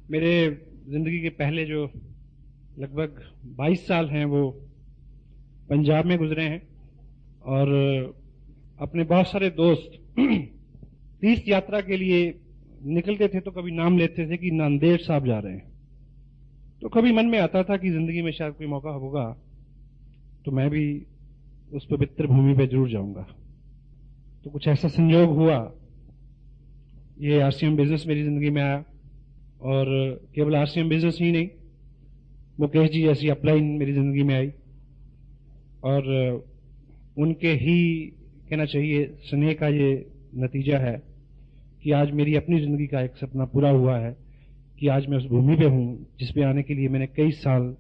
मेरे जिंदगी के पहले जो लगभग 22 साल हैं वो पंजाब में गुजरे हैं और अपने बहुत सारे दोस्त तीर्थ यात्रा के लिए निकलते थे तो कभी नाम लेते थे कि नांदेड़ साहब जा रहे हैं। तो कभी मन में आता था कि जिंदगी में शायद कोई मौका होगा तो मैं भी उस पवित्र भूमि पे जरूर जाऊंगा। तो कुछ ऐसा संयोग हुआ, ये आरसीएम बिजनेस मेरी जिंदगी में आया और केवल आरसीएम बिजनेस ही नहीं, मुकेश जी जैसी अपलाइन मेरी जिंदगी में आई और उनके ही कहना चाहिए स्नेह का ये नतीजा है कि आज मेरी अपनी जिंदगी का एक सपना पूरा हुआ है कि आज मैं उस भूमि पे हूं जिस पे आने के लिए मैंने कई साल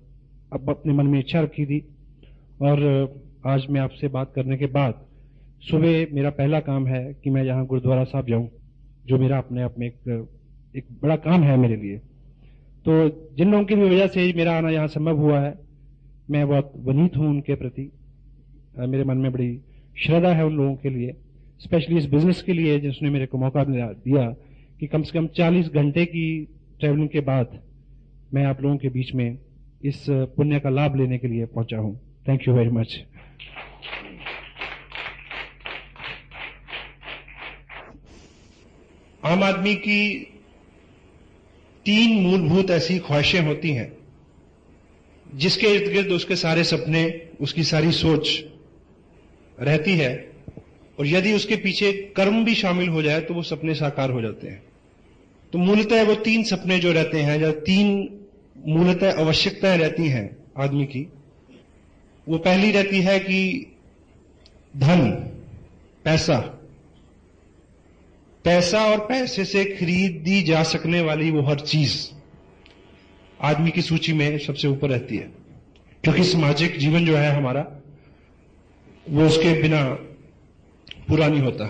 अब अपने मन में इच्छा रखी थी। और आज मैं आपसे बात करने के बाद सुबह मेरा पहला काम है कि मैं यहाँ गुरुद्वारा साहब जाऊं, जो मेरा अपने आप में एक बड़ा काम है मेरे लिए। तो जिन लोगों की भी वजह से मेरा आना यहाँ संभव हुआ है, मैं बहुत वनीत हूं उनके प्रति। मेरे मन में बड़ी श्रद्धा है उन लोगों के लिए, स्पेशली इस बिजनेस के लिए जिसने मेरे को मौका दिया कि कम से कम 40 घंटे की ट्रैवलिंग के बाद मैं आप लोगों के बीच में इस पुण्य का लाभ लेने के लिए पहुंचा हूं। Thank you very much. आम आदमी की 3 मूलभूत ऐसी ख्वाहिशें होती हैं जिसके इर्द गिर्द उसके सारे सपने, उसकी सारी सोच रहती है, और यदि उसके पीछे कर्म भी शामिल हो जाए तो वो सपने साकार हो जाते हैं। तो मूलतः वो 3 सपने जो रहते हैं, या 3 मूलतः आवश्यकताएं रहती हैं आदमी की, वो पहली रहती है कि धन, पैसा। पैसा और पैसे से खरीदी जा सकने वाली वो हर चीज आदमी की सूची में सबसे ऊपर रहती है, क्योंकि सामाजिक जीवन जो है हमारा वो उसके बिना पूरा नहीं होता।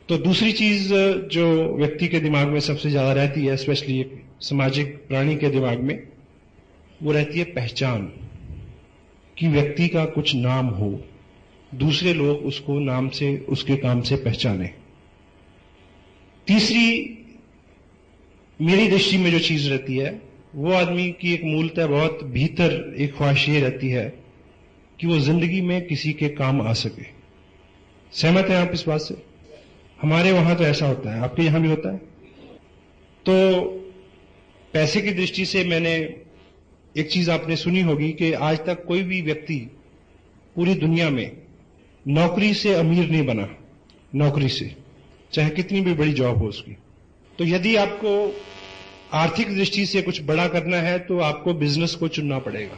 तो दूसरी चीज जो व्यक्ति के दिमाग में सबसे ज्यादा रहती है, स्पेशली एक सामाजिक प्राणी के दिमाग में, वो रहती है पहचान, कि व्यक्ति का कुछ नाम हो, दूसरे लोग उसको नाम से, उसके काम से पहचाने। तीसरी मेरी दृष्टि में जो चीज रहती है वो आदमी की एक मूलतः बहुत भीतर एक ख्वाहिश ये रहती है कि वो जिंदगी में किसी के काम आ सके। सहमत हैं आप इस बात से? हमारे वहां तो ऐसा होता है, आपके यहां भी होता है? तो पैसे की दृष्टि से मैंने एक चीज आपने सुनी होगी कि आज तक कोई भी व्यक्ति पूरी दुनिया में नौकरी से अमीर नहीं बना, नौकरी से, चाहे कितनी भी बड़ी जॉब हो उसकी। तो यदि आपको आर्थिक दृष्टि से कुछ बड़ा करना है तो आपको बिजनेस को चुनना पड़ेगा।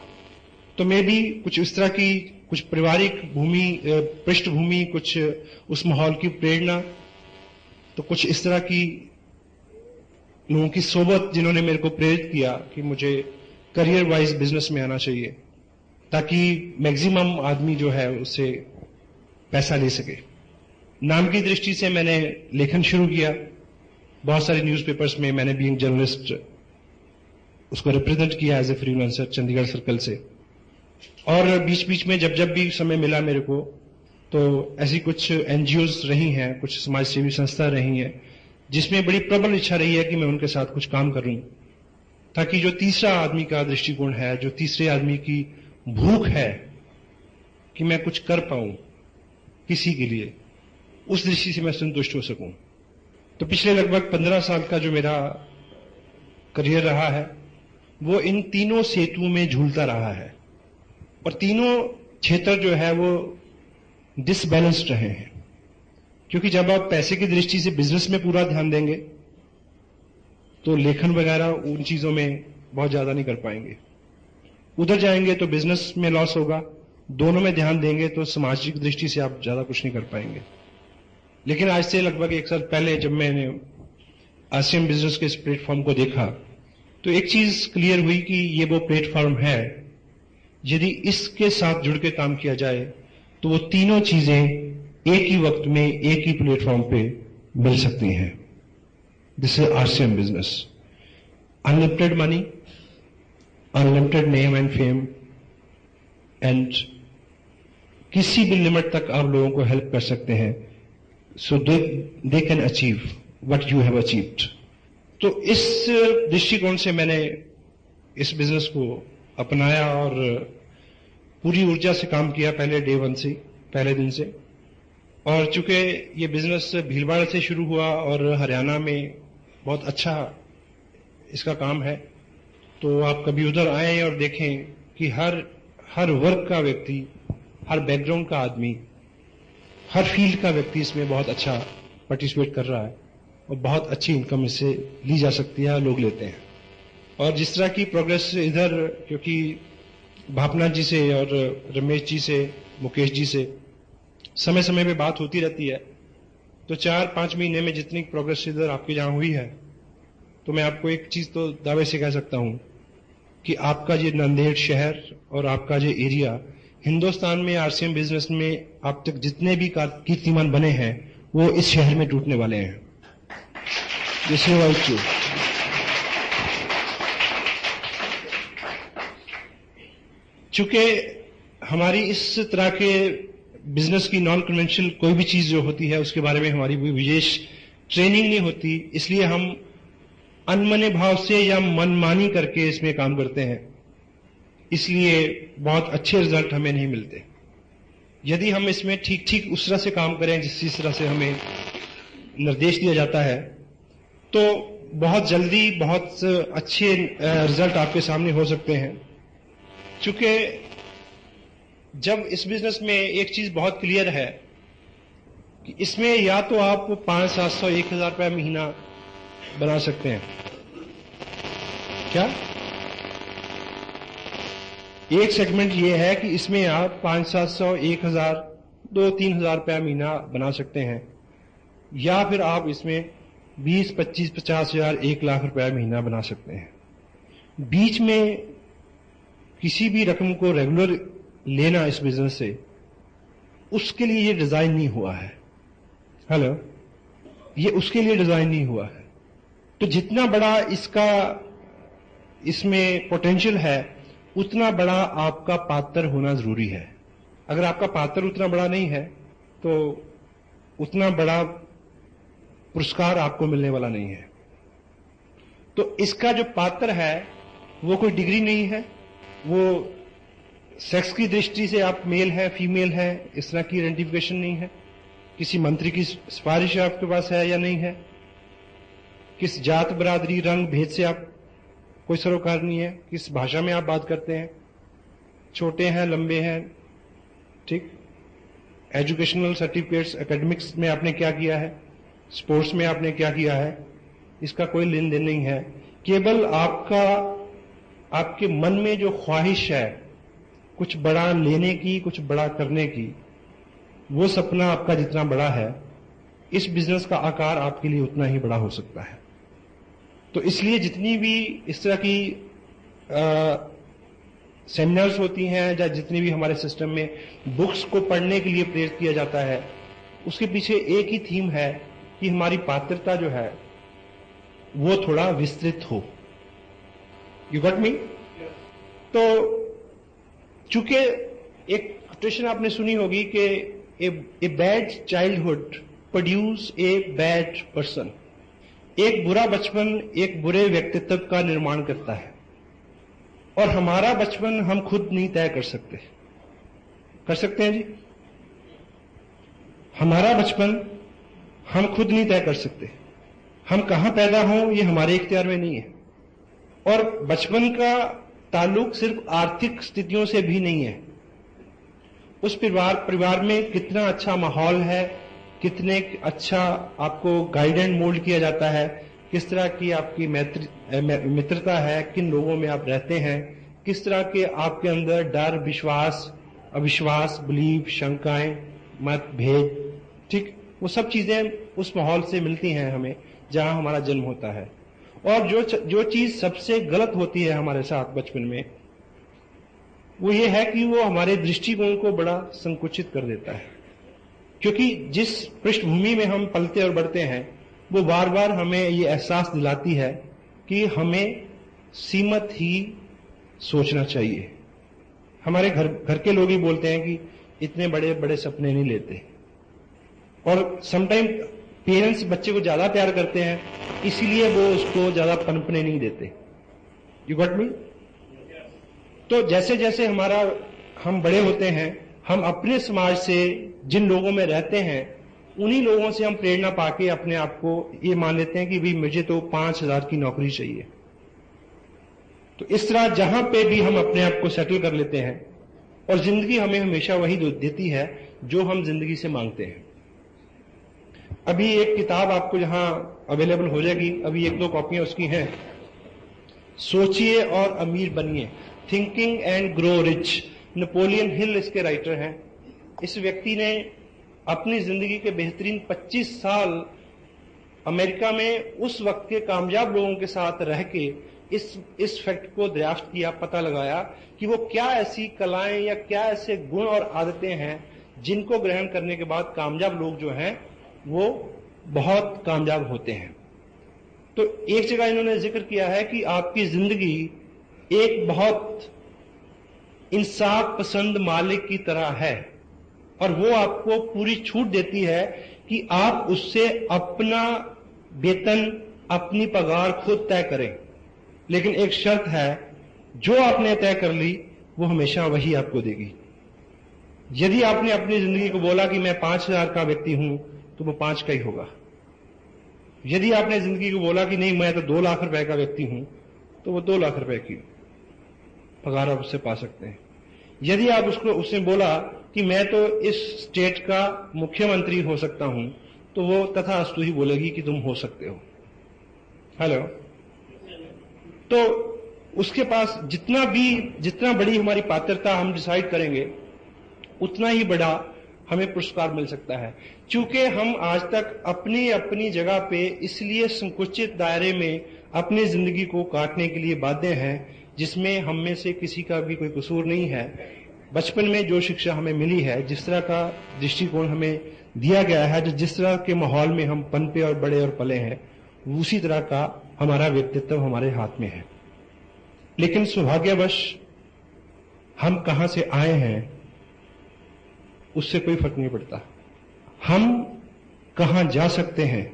तो मैं भी कुछ इस तरह की, कुछ पारिवारिक पृष्ठभूमि, कुछ उस माहौल की प्रेरणा, तो कुछ इस तरह की लोगों की सोबत जिन्होंने मेरे को प्रेरित किया कि मुझे करियर वाइज बिजनेस में आना चाहिए ताकि मैक्सिमम आदमी जो है उससे पैसा ले सके। नाम की दृष्टि से मैंने लेखन शुरू किया, बहुत सारे न्यूज़पेपर्स में मैंने बीइंग जर्नलिस्ट उसको रिप्रेजेंट किया as a freelancer Chandigarh circle से। और बीच बीच में जब जब भी समय मिला मेरे को, तो ऐसी कुछ एनजीओज रही हैं, कुछ समाज सेवी संस्था रही हैं जिसमें बड़ी प्रबल इच्छा रही है कि मैं उनके साथ कुछ काम करूं, ताकि जो तीसरा आदमी का दृष्टिकोण है, जो तीसरे आदमी की भूख है कि मैं कुछ कर पाऊं किसी के लिए, उस दृष्टि से मैं संतुष्ट हो सकूं। तो पिछले लगभग 15 साल का जो मेरा करियर रहा है वो इन तीनों सेतुओं में झूलता रहा है, और तीनों क्षेत्र जो है वो डिसबैलेंस्ड रहे हैं। क्योंकि जब आप पैसे की दृष्टि से बिजनेस में पूरा ध्यान देंगे तो लेखन वगैरह उन चीजों में बहुत ज्यादा नहीं कर पाएंगे, उधर जाएंगे तो बिजनेस में लॉस होगा, दोनों में ध्यान देंगे तो सामाजिक दृष्टि से आप ज्यादा कुछ नहीं कर पाएंगे। लेकिन आज से लगभग 1 साल पहले जब मैंने आरसीएम बिजनेस के इस प्लेटफॉर्म को देखा तो एक चीज क्लियर हुई कि ये वो प्लेटफॉर्म है, यदि इसके साथ जुड़ के काम किया जाए तो वो तीनों चीजें एक ही वक्त में एक ही प्लेटफॉर्म पे मिल सकती हैं। This is RCM business, unlimited money, unlimited name and fame, and किसी भी लिमिट तक आप लोगों को हेल्प कर सकते हैं, so they can achieve what you have achieved. तो इस दृष्टिकोण से मैंने इस बिजनेस को अपनाया और पूरी ऊर्जा से काम किया पहले डे वन से, पहले दिन से। और चूंकि ये बिजनेस भीलवाड़ा से शुरू हुआ और हरियाणा में बहुत अच्छा इसका काम है, तो आप कभी उधर आए और देखें कि हर वर्ग का व्यक्ति, हर बैकग्राउंड का आदमी, हर फील्ड का व्यक्ति इसमें बहुत अच्छा पार्टिसिपेट कर रहा है और बहुत अच्छी इनकम इससे ली जा सकती है, लोग लेते हैं। और जिस तरह की प्रोग्रेस इधर, क्योंकि भापना जी से और रमेश जी से, मुकेश जी से समय समय पे बात होती रहती है, तो 4-5 महीने में जितनी प्रोग्रेस इधर आपके जहां हुई है, तो मैं आपको एक चीज तो दावे से कह सकता हूं कि आपका ये नांदेड़ शहर और आपका जो एरिया हिंदुस्तान में आरसीएम बिजनेस में अब तक जितने भी कीर्तिमान बने हैं वो इस शहर में टूटने वाले हैं। जैसे वाइचू चूंकि हमारी इस तरह के बिजनेस की नॉन कन्वेंशनल कोई भी चीज जो होती है उसके बारे में हमारी कोई विशेष ट्रेनिंग नहीं होती, इसलिए हम अनमने भाव से या मनमानी करके इसमें काम करते हैं, इसलिए बहुत अच्छे रिजल्ट हमें नहीं मिलते। यदि हम इसमें ठीक ठीक उस तरह से काम करें जिस तरह से हमें निर्देश दिया जाता है, तो बहुत जल्दी बहुत अच्छे रिजल्ट आपके सामने हो सकते हैं। चूंकि जब इस बिजनेस में एक चीज बहुत क्लियर है कि इसमें या तो आप 500-700 1,000 रुपया महीना बना सकते हैं। क्या एक सेगमेंट ये है कि इसमें आप 500-700 1,000 2-3,000 रुपया महीना बना सकते हैं, या फिर आप इसमें 20-25-50,000 1 लाख रुपया महीना बना सकते हैं। बीच में किसी भी रकम को रेगुलर लेना इस बिजनेस से, उसके लिए ये डिजाइन नहीं हुआ है। हेलो, ये उसके लिए डिजाइन नहीं हुआ है। तो जितना बड़ा इसमें पोटेंशियल है, उतना बड़ा आपका पात्र होना जरूरी है। अगर आपका पात्र उतना बड़ा नहीं है, तो उतना बड़ा पुरस्कार आपको मिलने वाला नहीं है। तो इसका जो पात्र है वो कोई डिग्री नहीं है, वो सेक्स की दृष्टि से आप मेल है फीमेल है इस तरह की आइडेंटिफिकेशन नहीं है, किसी मंत्री की सिफारिश आपके पास है या नहीं है, किस जात बरादरी रंग भेद से आप कोई सरोकार नहीं है, किस भाषा में आप बात करते हैं, छोटे हैं लंबे हैं, ठीक, एजुकेशनल सर्टिफिकेट्स एकेडमिक्स में आपने क्या किया है, स्पोर्ट्स में आपने क्या किया है, इसका कोई लेन देन नहीं है। केवल आपके मन में जो ख्वाहिश है कुछ बड़ा लेने की, कुछ बड़ा करने की, वो सपना आपका जितना बड़ा है, इस बिजनेस का आकार आपके लिए उतना ही बड़ा हो सकता है। तो इसलिए जितनी भी इस तरह की सेमिनार्स होती हैं या जितनी भी हमारे सिस्टम में बुक्स को पढ़ने के लिए प्रेरित किया जाता है, उसके पीछे एक ही थीम है कि हमारी पात्रता जो है वो थोड़ा विस्तृत हो। You got me? तो चूंकि एक एक्सप्रेशन आपने सुनी होगी कि a bad childhood produce a bad person. एक बुरा बचपन एक बुरे व्यक्तित्व का निर्माण करता है, और हमारा बचपन हम खुद नहीं तय कर सकते। कर सकते हैं जी? हमारा बचपन हम खुद नहीं तय कर सकते। हम कहां पैदा हों ये हमारे इख्तियार में नहीं है। और बचपन का ताल्लुक सिर्फ आर्थिक स्थितियों से भी नहीं है। उस परिवार में कितना अच्छा माहौल है, कितने अच्छा आपको गाइड एंड मोल्ड किया जाता है, किस तरह की आपकी मित्रता है, किन लोगों में आप रहते हैं, किस तरह के आपके अंदर डर, विश्वास, अविश्वास, बिलीव, शंकाएं, मतभेद, ठीक, वो सब चीजें उस माहौल से मिलती हैं हमें जहां हमारा जन्म होता है। और जो चीज सबसे गलत होती है हमारे साथ बचपन में, वो ये है कि वो हमारे दृष्टिकोण को बड़ा संकुचित कर देता है। क्योंकि जिस पृष्ठभूमि में हम पलते और बढ़ते हैं वो बार बार हमें ये एहसास दिलाती है कि हमें सीमित ही सोचना चाहिए। हमारे घर के लोग ही बोलते हैं कि इतने बड़े बड़े सपने नहीं लेते। और समटाइम पेरेंट्स बच्चे को ज्यादा प्यार करते हैं, इसीलिए वो उसको ज्यादा पनपने नहीं देते। You got me? तो जैसे जैसे हम बड़े होते हैं, हम अपने समाज से जिन लोगों में रहते हैं उन्हीं लोगों से हम प्रेरणा पाके अपने आप को ये मान लेते हैं कि भाई मुझे तो 5,000 की नौकरी चाहिए। तो इस तरह जहां पे भी हम अपने आप को सेटल कर लेते हैं, और जिंदगी हमें हमेशा वही देती है जो हम जिंदगी से मांगते हैं। अभी एक किताब आपको जहां अवेलेबल हो जाएगी, अभी 1-2 कॉपियां उसकी हैं, सोचिए और अमीर बनिए, thinking and grow rich. Napoleon Hill इसके राइटर हैं। इस व्यक्ति ने अपनी जिंदगी के बेहतरीन 25 साल अमेरिका में उस वक्त के कामयाब लोगों के साथ रह के इस फैक्ट को दरियाफ्त किया, पता लगाया कि वो क्या ऐसी कलाएं या क्या ऐसे गुण और आदतें हैं जिनको ग्रहण करने के बाद कामयाब लोग जो हैं वो बहुत कामयाब होते हैं। तो एक जगह इन्होंने जिक्र किया है कि आपकी जिंदगी एक बहुत इंसाफ पसंद मालिक की तरह है, और वो आपको पूरी छूट देती है कि आप उससे अपना वेतन, अपनी पगार खुद तय करें। लेकिन एक शर्त है, जो आपने तय कर ली वो हमेशा वही आपको देगी। यदि आपने अपनी जिंदगी को बोला कि मैं 5,000 का व्यक्ति हूं, तो वो 5 का ही होगा। यदि आपने जिंदगी को बोला कि नहीं मैं तो 2 लाख रुपए का व्यक्ति हूं, तो वो 2 लाख रुपए की पगार आप उससे पा सकते हैं। यदि आप उसने बोला कि मैं तो इस स्टेट का मुख्यमंत्री हो सकता हूं, तो वो तथास्तु ही बोलेगी कि तुम हो सकते हो। हेलो? तो उसके पास जितना बड़ी हमारी पात्रता हम डिसाइड करेंगे, उतना ही बड़ा हमें पुरस्कार मिल सकता है। चूंकि हम आज तक अपनी अपनी जगह पे इसलिए संकुचित दायरे में अपनी जिंदगी को काटने के लिए बाध्य हैं, जिसमें हम में से किसी का भी कोई कसूर नहीं है। बचपन में जो शिक्षा हमें मिली है, जिस तरह का दृष्टिकोण हमें दिया गया है, जिस तरह के माहौल में हम पनपे और बड़े और पले हैं, उसी तरह का हमारा व्यक्तित्व हमारे हाथ में है। लेकिन सौभाग्यवश हम कहां से आए हैं उससे कोई फर्क नहीं पड़ता। हम कहां जा सकते हैं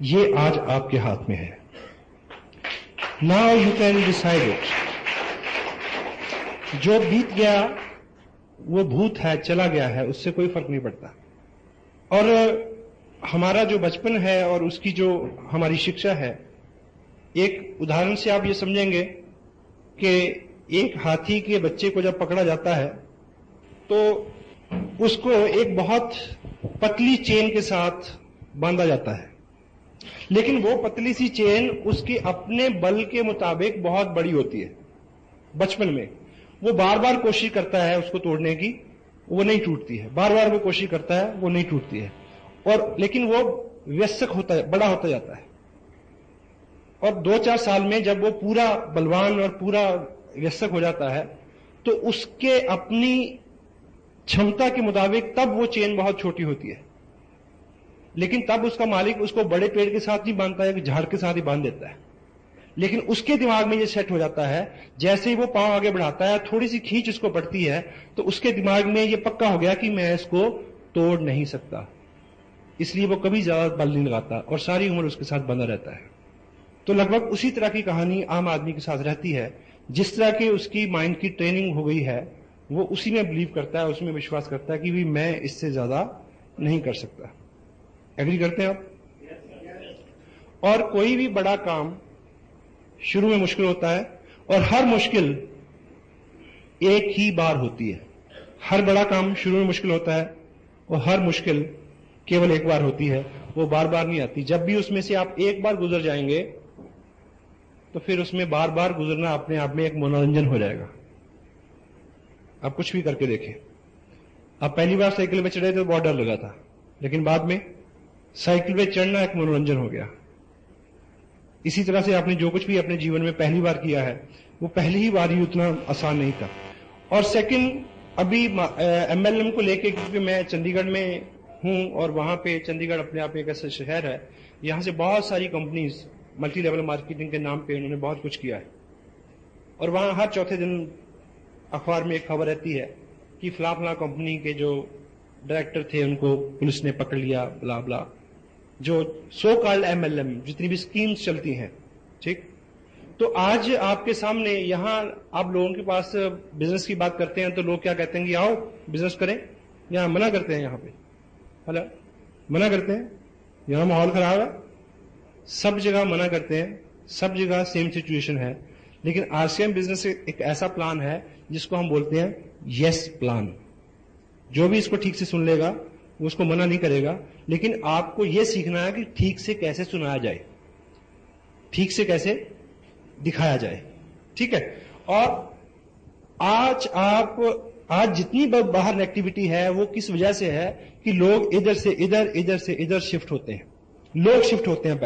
ये आज आपके हाथ में है। Now you can decide it. जो बीत गया वो भूत है, चला गया है, उससे कोई फर्क नहीं पड़ता। और हमारा जो बचपन है और उसकी जो हमारी शिक्षा है, एक उदाहरण से आप ये समझेंगे कि एक हाथी के बच्चे को जब पकड़ा जाता है तो उसको एक बहुत पतली चेन के साथ बांधा जाता है, लेकिन वो पतली सी चेन उसके अपने बल के मुताबिक बहुत बड़ी होती है। बचपन में वो बार बार कोशिश करता है उसको तोड़ने की, वो नहीं टूटती है। बार बार वो कोशिश करता है, वो नहीं टूटती है। और लेकिन वो व्यस्क होता है, बड़ा होता जाता है। और 2-4 साल में जब वो पूरा बलवान और पूरा व्यस्क हो जाता है, तो उसके अपनी क्षमता के मुताबिक तब वो चेन बहुत छोटी होती है। लेकिन तब उसका मालिक उसको बड़े पेड़ के साथ नहीं बांधता है, कि झाड़ के साथ ही बांध देता है। लेकिन उसके दिमाग में ये सेट हो जाता है, जैसे ही वो पांव आगे बढ़ाता है, थोड़ी सी खींच उसको पड़ती है, तो उसके दिमाग में ये पक्का हो गया कि मैं इसको तोड़ नहीं सकता। इसलिए वो कभी ज्यादा बल नहीं लगाता और सारी उम्र उसके साथ बंधा रहता है। तो लगभग उसी तरह की कहानी आम आदमी के साथ रहती है। जिस तरह की उसकी माइंड की ट्रेनिंग हो गई है, वो उसी में बिलीव करता है, उसमें विश्वास करता है कि भी मैं इससे ज्यादा नहीं कर सकता। एग्री करते हैं आप? और कोई भी बड़ा काम शुरू में मुश्किल होता है, और हर मुश्किल एक ही बार होती है। हर बड़ा काम शुरू में मुश्किल होता है, और हर मुश्किल केवल एक बार होती है, वो बार बार नहीं आती। जब भी उसमें से आप एक बार गुजर जाएंगे, तो फिर उसमें बार बार गुजरना अपने आप में एक मनोरंजन हो जाएगा। आप कुछ भी करके देखें। आप पहली बार साइकिल में चढ़े तो बहुत डर लगा था, लेकिन बाद में साइकिल पे चढ़ना एक मनोरंजन हो गया। इसी तरह से आपने जो कुछ भी अपने जीवन में पहली बार किया है, वो पहली ही बार ही उतना आसान नहीं था। और सेकंड, अभी एमएलएम को लेके, क्योंकि मैं चंडीगढ़ में हूं और वहां पे चंडीगढ़ अपने आप में एक ऐसा शहर है, यहां से बहुत सारी कंपनीज मल्टी लेवल मार्केटिंग के नाम पे उन्होंने बहुत कुछ किया है। और वहां हर चौथे दिन अखबार में एक खबर रहती है कि फला फला कंपनी के जो डायरेक्टर थे उनको पुलिस ने पकड़ लिया, ब्ला ब्ला। जो सो कॉल्ड MLM, जितनी भी स्कीम्स चलती हैं, ठीक। तो आज आपके सामने यहां आप लोगों के पास बिजनेस की बात करते हैं तो लोग क्या कहते हैं कि आओ बिजनेस करें, यहां मना करते हैं, यहां पे हेलो मना करते हैं, यहां माहौल खराब है, सब जगह मना करते हैं, सब जगह सेम सिचुएशन है। लेकिन RCM बिजनेस एक ऐसा प्लान है जिसको हम बोलते हैं यस प्लान। जो भी इसको ठीक से सुन लेगा वो उसको मना नहीं करेगा, लेकिन आपको यह सीखना है कि ठीक से कैसे सुनाया जाए, ठीक से कैसे दिखाया जाए, ठीक है। और आज जितनी बाहर एक्टिविटी है वो किस वजह से है कि लोग इधर से इधर, इधर से इधर शिफ्ट होते हैं, लोग शिफ्ट होते हैं।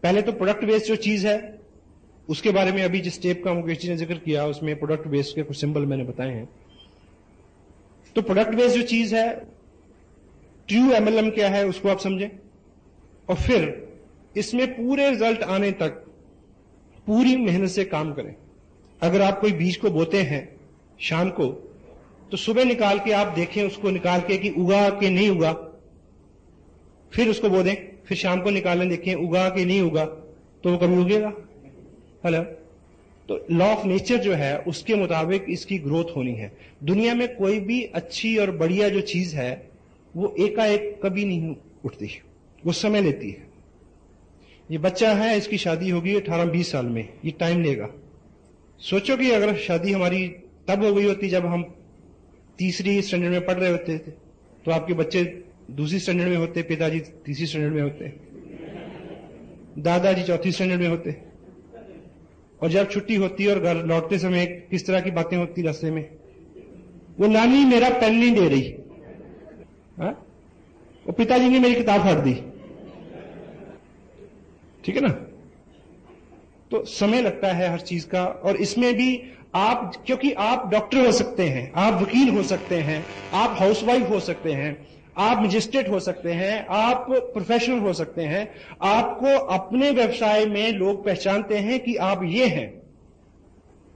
पहले तो प्रोडक्ट बेस्ड जो चीज है उसके बारे में अभी जिस स्टेप का मुकेश जी ने जिक्र किया उसमें प्रोडक्ट बेस्ड के कुछ सिंबल मैंने बताए हैं। तो प्रोडक्ट बेस्ड जो चीज है, ट्रू MLM क्या है उसको आप समझें, और फिर इसमें पूरे रिजल्ट आने तक पूरी मेहनत से काम करें। अगर आप कोई बीज को बोते हैं शाम को, तो सुबह निकाल के आप देखें उसको, निकाल के कि उगा कि नहीं उगा, फिर उसको बो दें, फिर शाम को निकालें देखें उगा कि नहीं उगा, तो वो कभी उगेगा। हेलो, तो लॉ ऑफ नेचर जो है उसके मुताबिक इसकी ग्रोथ होनी है। दुनिया में कोई भी अच्छी और बढ़िया जो चीज है वो एकाएक कभी नहीं उठती, वो समय लेती है। ये बच्चा है, इसकी शादी होगी 18-20 साल में, ये टाइम लेगा। सोचो कि अगर शादी हमारी तब हो गई होती जब हम तीसरी स्टैंडर्ड में पढ़ रहे होते थे, तो आपके बच्चे दूसरी स्टैंडर्ड में होते, पिताजी तीसरी स्टैंडर्ड में होते, दादाजी चौथी स्टैंडर्ड में होते, और जब छुट्टी होती और घर लौटते समय किस तरह की बातें होती रास्ते में, वो नानी मेरा पेन नहीं दे रही, वो पिताजी ने मेरी किताब फाड़ दी, ठीक है ना। तो समय लगता है हर चीज का। और इसमें भी आप, क्योंकि आप डॉक्टर हो सकते हैं, आप वकील हो सकते हैं, आप हाउसवाइफ हो सकते हैं, आप मजिस्ट्रेट हो सकते हैं, आप प्रोफेशनल हो सकते हैं, आपको अपने व्यवसाय में लोग पहचानते हैं कि आप ये हैं।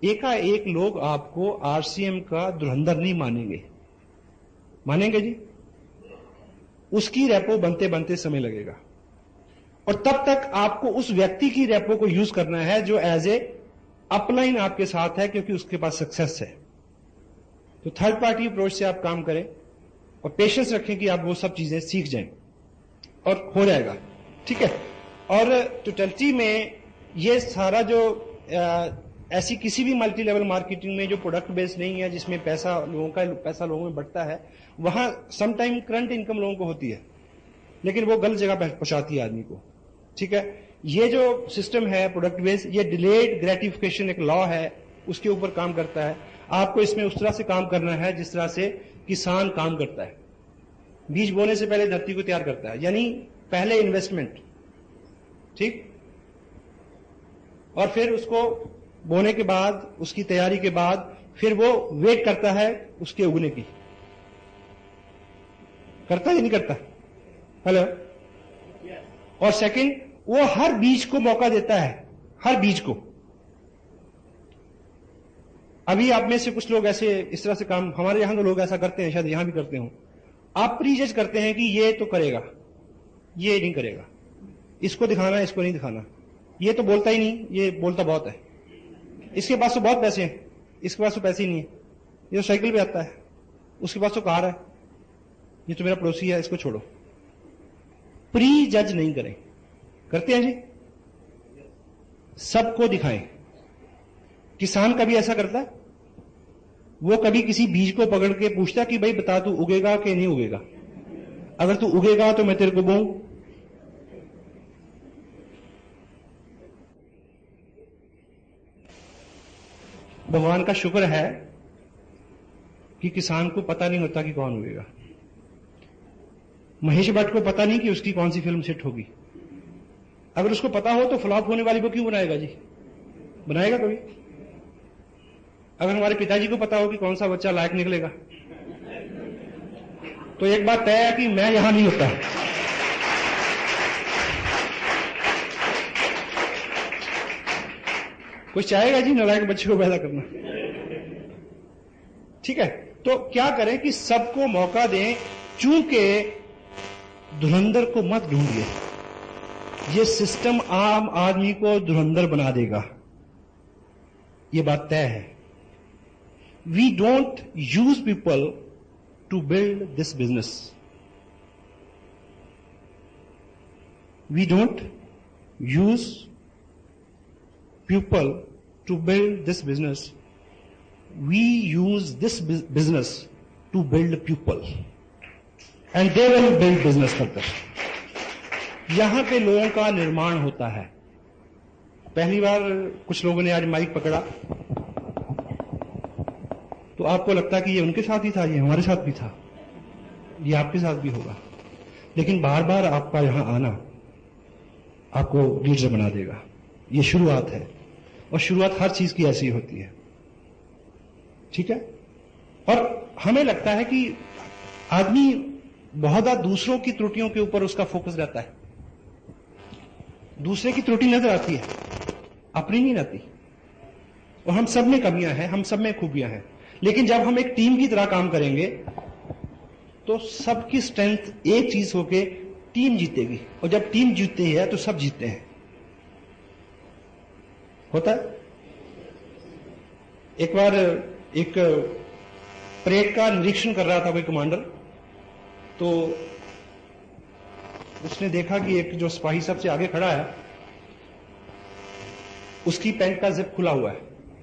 एकाएक लोग आपको RCM का धुरंधर नहीं मानेंगे, मानेंगे जी? उसकी रेपो बनते बनते समय लगेगा, और तब तक आपको उस व्यक्ति की रेपो को यूज करना है जो एज ए अपलाइन आपके साथ है, क्योंकि उसके पास सक्सेस है। तो थर्ड पार्टी अप्रोच से आप काम करें और पेशेंस रखें कि आप वो सब चीजें सीख जाएं, और हो जाएगा, ठीक है। और टोटलिटी में ये सारा जो ऐसी किसी भी मल्टी लेवल मार्केटिंग में जो प्रोडक्ट बेस्ड नहीं है, जिसमें पैसा लोगों में बढ़ता है, वहां समटाइम करंट इनकम लोगों को होती है, लेकिन वो गलत जगह पहुंचाती है आदमी को, ठीक है। ये जो सिस्टम है प्रोडक्ट बेस्ड, ये डिलेड ग्रेटिफिकेशन एक लॉ है, उसके ऊपर काम करता है। आपको इसमें उस तरह से काम करना है जिस तरह से किसान काम करता है। बीज बोने से पहले धरती को तैयार करता है, यानी पहले इन्वेस्टमेंट, ठीक, और फिर उसको बोने के बाद, उसकी तैयारी के बाद, फिर वो वेट करता है उसके उगने की। करता है या नहीं करता? हेलो। और सेकंड, वो हर बीज को मौका देता है, हर बीज को। अभी आप में से कुछ लोग ऐसे इस तरह से काम, हमारे यहां तो लोग ऐसा करते हैं, शायद यहां भी करते हो, आप प्रीजज करते हैं कि ये तो करेगा, ये नहीं करेगा, इसको दिखाना, इसको नहीं दिखाना, ये तो बोलता ही नहीं, ये बोलता बहुत है, इसके पास तो बहुत पैसे हैं, इसके पास तो पैसे ही नहीं है, ये तो साइकिल पे आता है, उसके पास तो कार है, ये तो मेरा पड़ोसी है, इसको छोड़ो। प्री जज नहीं करें। करते हैं जी? सबको दिखाएं। किसान कभी ऐसा करता है? वो कभी किसी बीज को पकड़ के पूछता कि भाई बता तू उगेगा कि नहीं उगेगा, अगर तू उगेगा तो मैं तेरे को बोऊं। भगवान का शुक्र है कि किसान को पता नहीं होता कि कौन उगेगा। महेश भट्ट को पता नहीं कि उसकी कौन सी फिल्म सेट होगी। अगर उसको पता हो तो फ्लॉप होने वाली को क्यों बनाएगा जी? बनाएगा कभी? अगर हमारे पिताजी को पता हो कि कौन सा बच्चा लायक निकलेगा, तो एक बात तय है कि मैं यहां नहीं होता। कोई चाहेगा जी नालायक बच्चे को पैदा करना? ठीक है, तो क्या करें कि सबको मौका दें। चूंकि धुरंधर को मत ढूंढिए, ये सिस्टम आम आदमी को धुरंधर बना देगा, ये बात तय है। We don't use people to build this business, we don't use people to build this business, we use this business to build people and they will build business further. यहां पे लोगों का निर्माण होता है। पहली बार कुछ लोगों ने आज माइक पकड़ा तो आपको लगता कि ये उनके साथ ही था, ये हमारे साथ भी था, ये आपके साथ भी होगा, लेकिन बार बार आपका यहां आना आपको लीडर बना देगा। ये शुरुआत है, और शुरुआत हर चीज की ऐसी होती है, ठीक है। और हमें लगता है कि आदमी बहुत ज्यादा दूसरों की त्रुटियों के ऊपर उसका फोकस रहता है। दूसरे की त्रुटि नजर आती है, अपनी नहीं आती। और हम सब में कमियां हैं, हम सब में खूबियां हैं, लेकिन जब हम एक टीम की तरह काम करेंगे तो सबकी स्ट्रेंथ एक चीज होके टीम जीतेगी, और जब टीम जीतती है तो सब जीतते हैं। होता है। एक बार एक परेड का निरीक्षण कर रहा था कोई कमांडर, तो उसने देखा कि एक जो सिपाही सबसे आगे खड़ा है उसकी पैंट का जिप खुला हुआ है।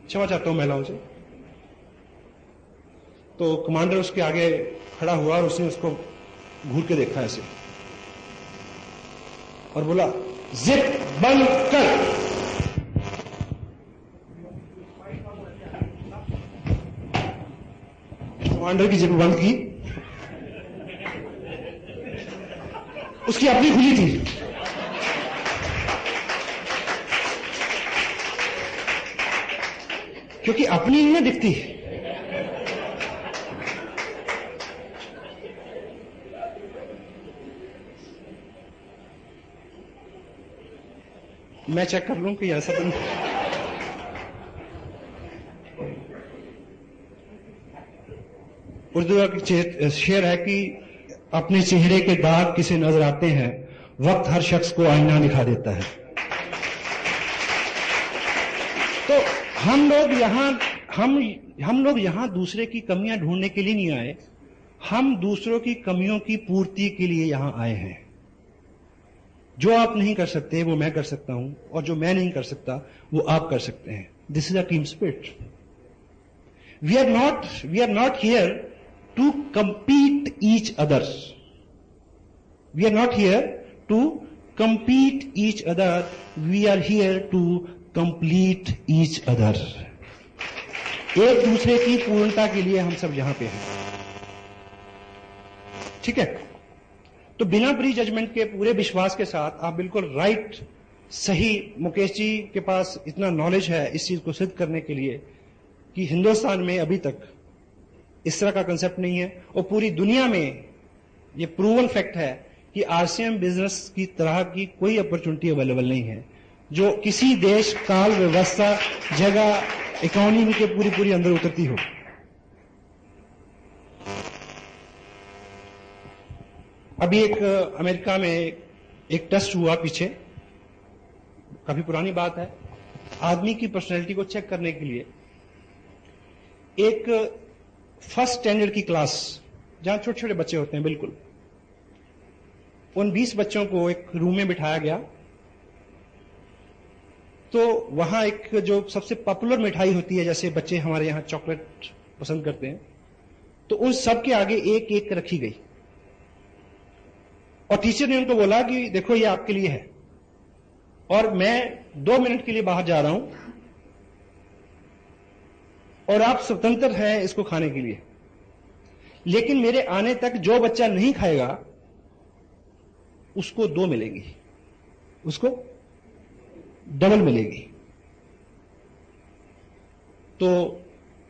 क्षमा चाहता हूं महिलाओं से। तो कमांडर उसके आगे खड़ा हुआ और उसने उसको घूर के देखा ऐसे और बोला, जिप बंद कर। कमांडर की जिप बंद की, उसकी अपनी खुली थी। क्योंकि अपनी नहीं दिखती। मैं चेक कर लूं कि ऐसा तो नहीं। उर्दू का शेर है कि अपने चेहरे के दाग किसे नजर आते हैं, वक्त हर शख्स को आईना दिखा देता है। तो हम लोग यहां दूसरे की कमियां ढूंढने के लिए नहीं आए, हम दूसरों की कमियों की पूर्ति के लिए यहां आए हैं। जो आप नहीं कर सकते वो मैं कर सकता हूं, और जो मैं नहीं कर सकता वो आप कर सकते हैं। This is a team spirit. We are not here to compete each other. We are not here to compete each other. We are here to complete each other. एक दूसरे की पूर्णता के लिए हम सब यहां पे हैं, ठीक है। तो बिना प्री जजमेंट के, पूरे विश्वास के साथ आप बिल्कुल राइट, सही, मुकेश जी के पास इतना नॉलेज है इस चीज को सिद्ध करने के लिए कि हिंदुस्तान में अभी तक इस तरह का कंसेप्ट नहीं है, और पूरी दुनिया में ये प्रूवन फैक्ट है कि आरसीएम बिजनेस की तरह की कोई अपॉर्चुनिटी अवेलेबल नहीं है जो किसी देश, काल, व्यवस्था, जगह, इकोनॉमी के पूरी अंदर उतरती हो। अभी एक अमेरिका में एक टेस्ट हुआ पीछे, काफी पुरानी बात है। आदमी की पर्सनैलिटी को चेक करने के लिए एक फर्स्ट स्टैंडर्ड की क्लास, जहां छोटे छोटे बच्चे होते हैं, बिल्कुल उन 20 बच्चों को एक रूम में बिठाया गया। तो वहां एक जो सबसे पॉपुलर मिठाई होती है, जैसे बच्चे हमारे यहां चॉकलेट पसंद करते हैं, तो उन सब के आगे एक एक रखी गई, और टीचर ने उनको बोला कि देखो ये आपके लिए है, और मैं 2 मिनट के लिए बाहर जा रहा हूं और आप स्वतंत्र हैं इसको खाने के लिए, लेकिन मेरे आने तक जो बच्चा नहीं खाएगा उसको 2 मिलेंगी, उसको डबल मिलेगी। तो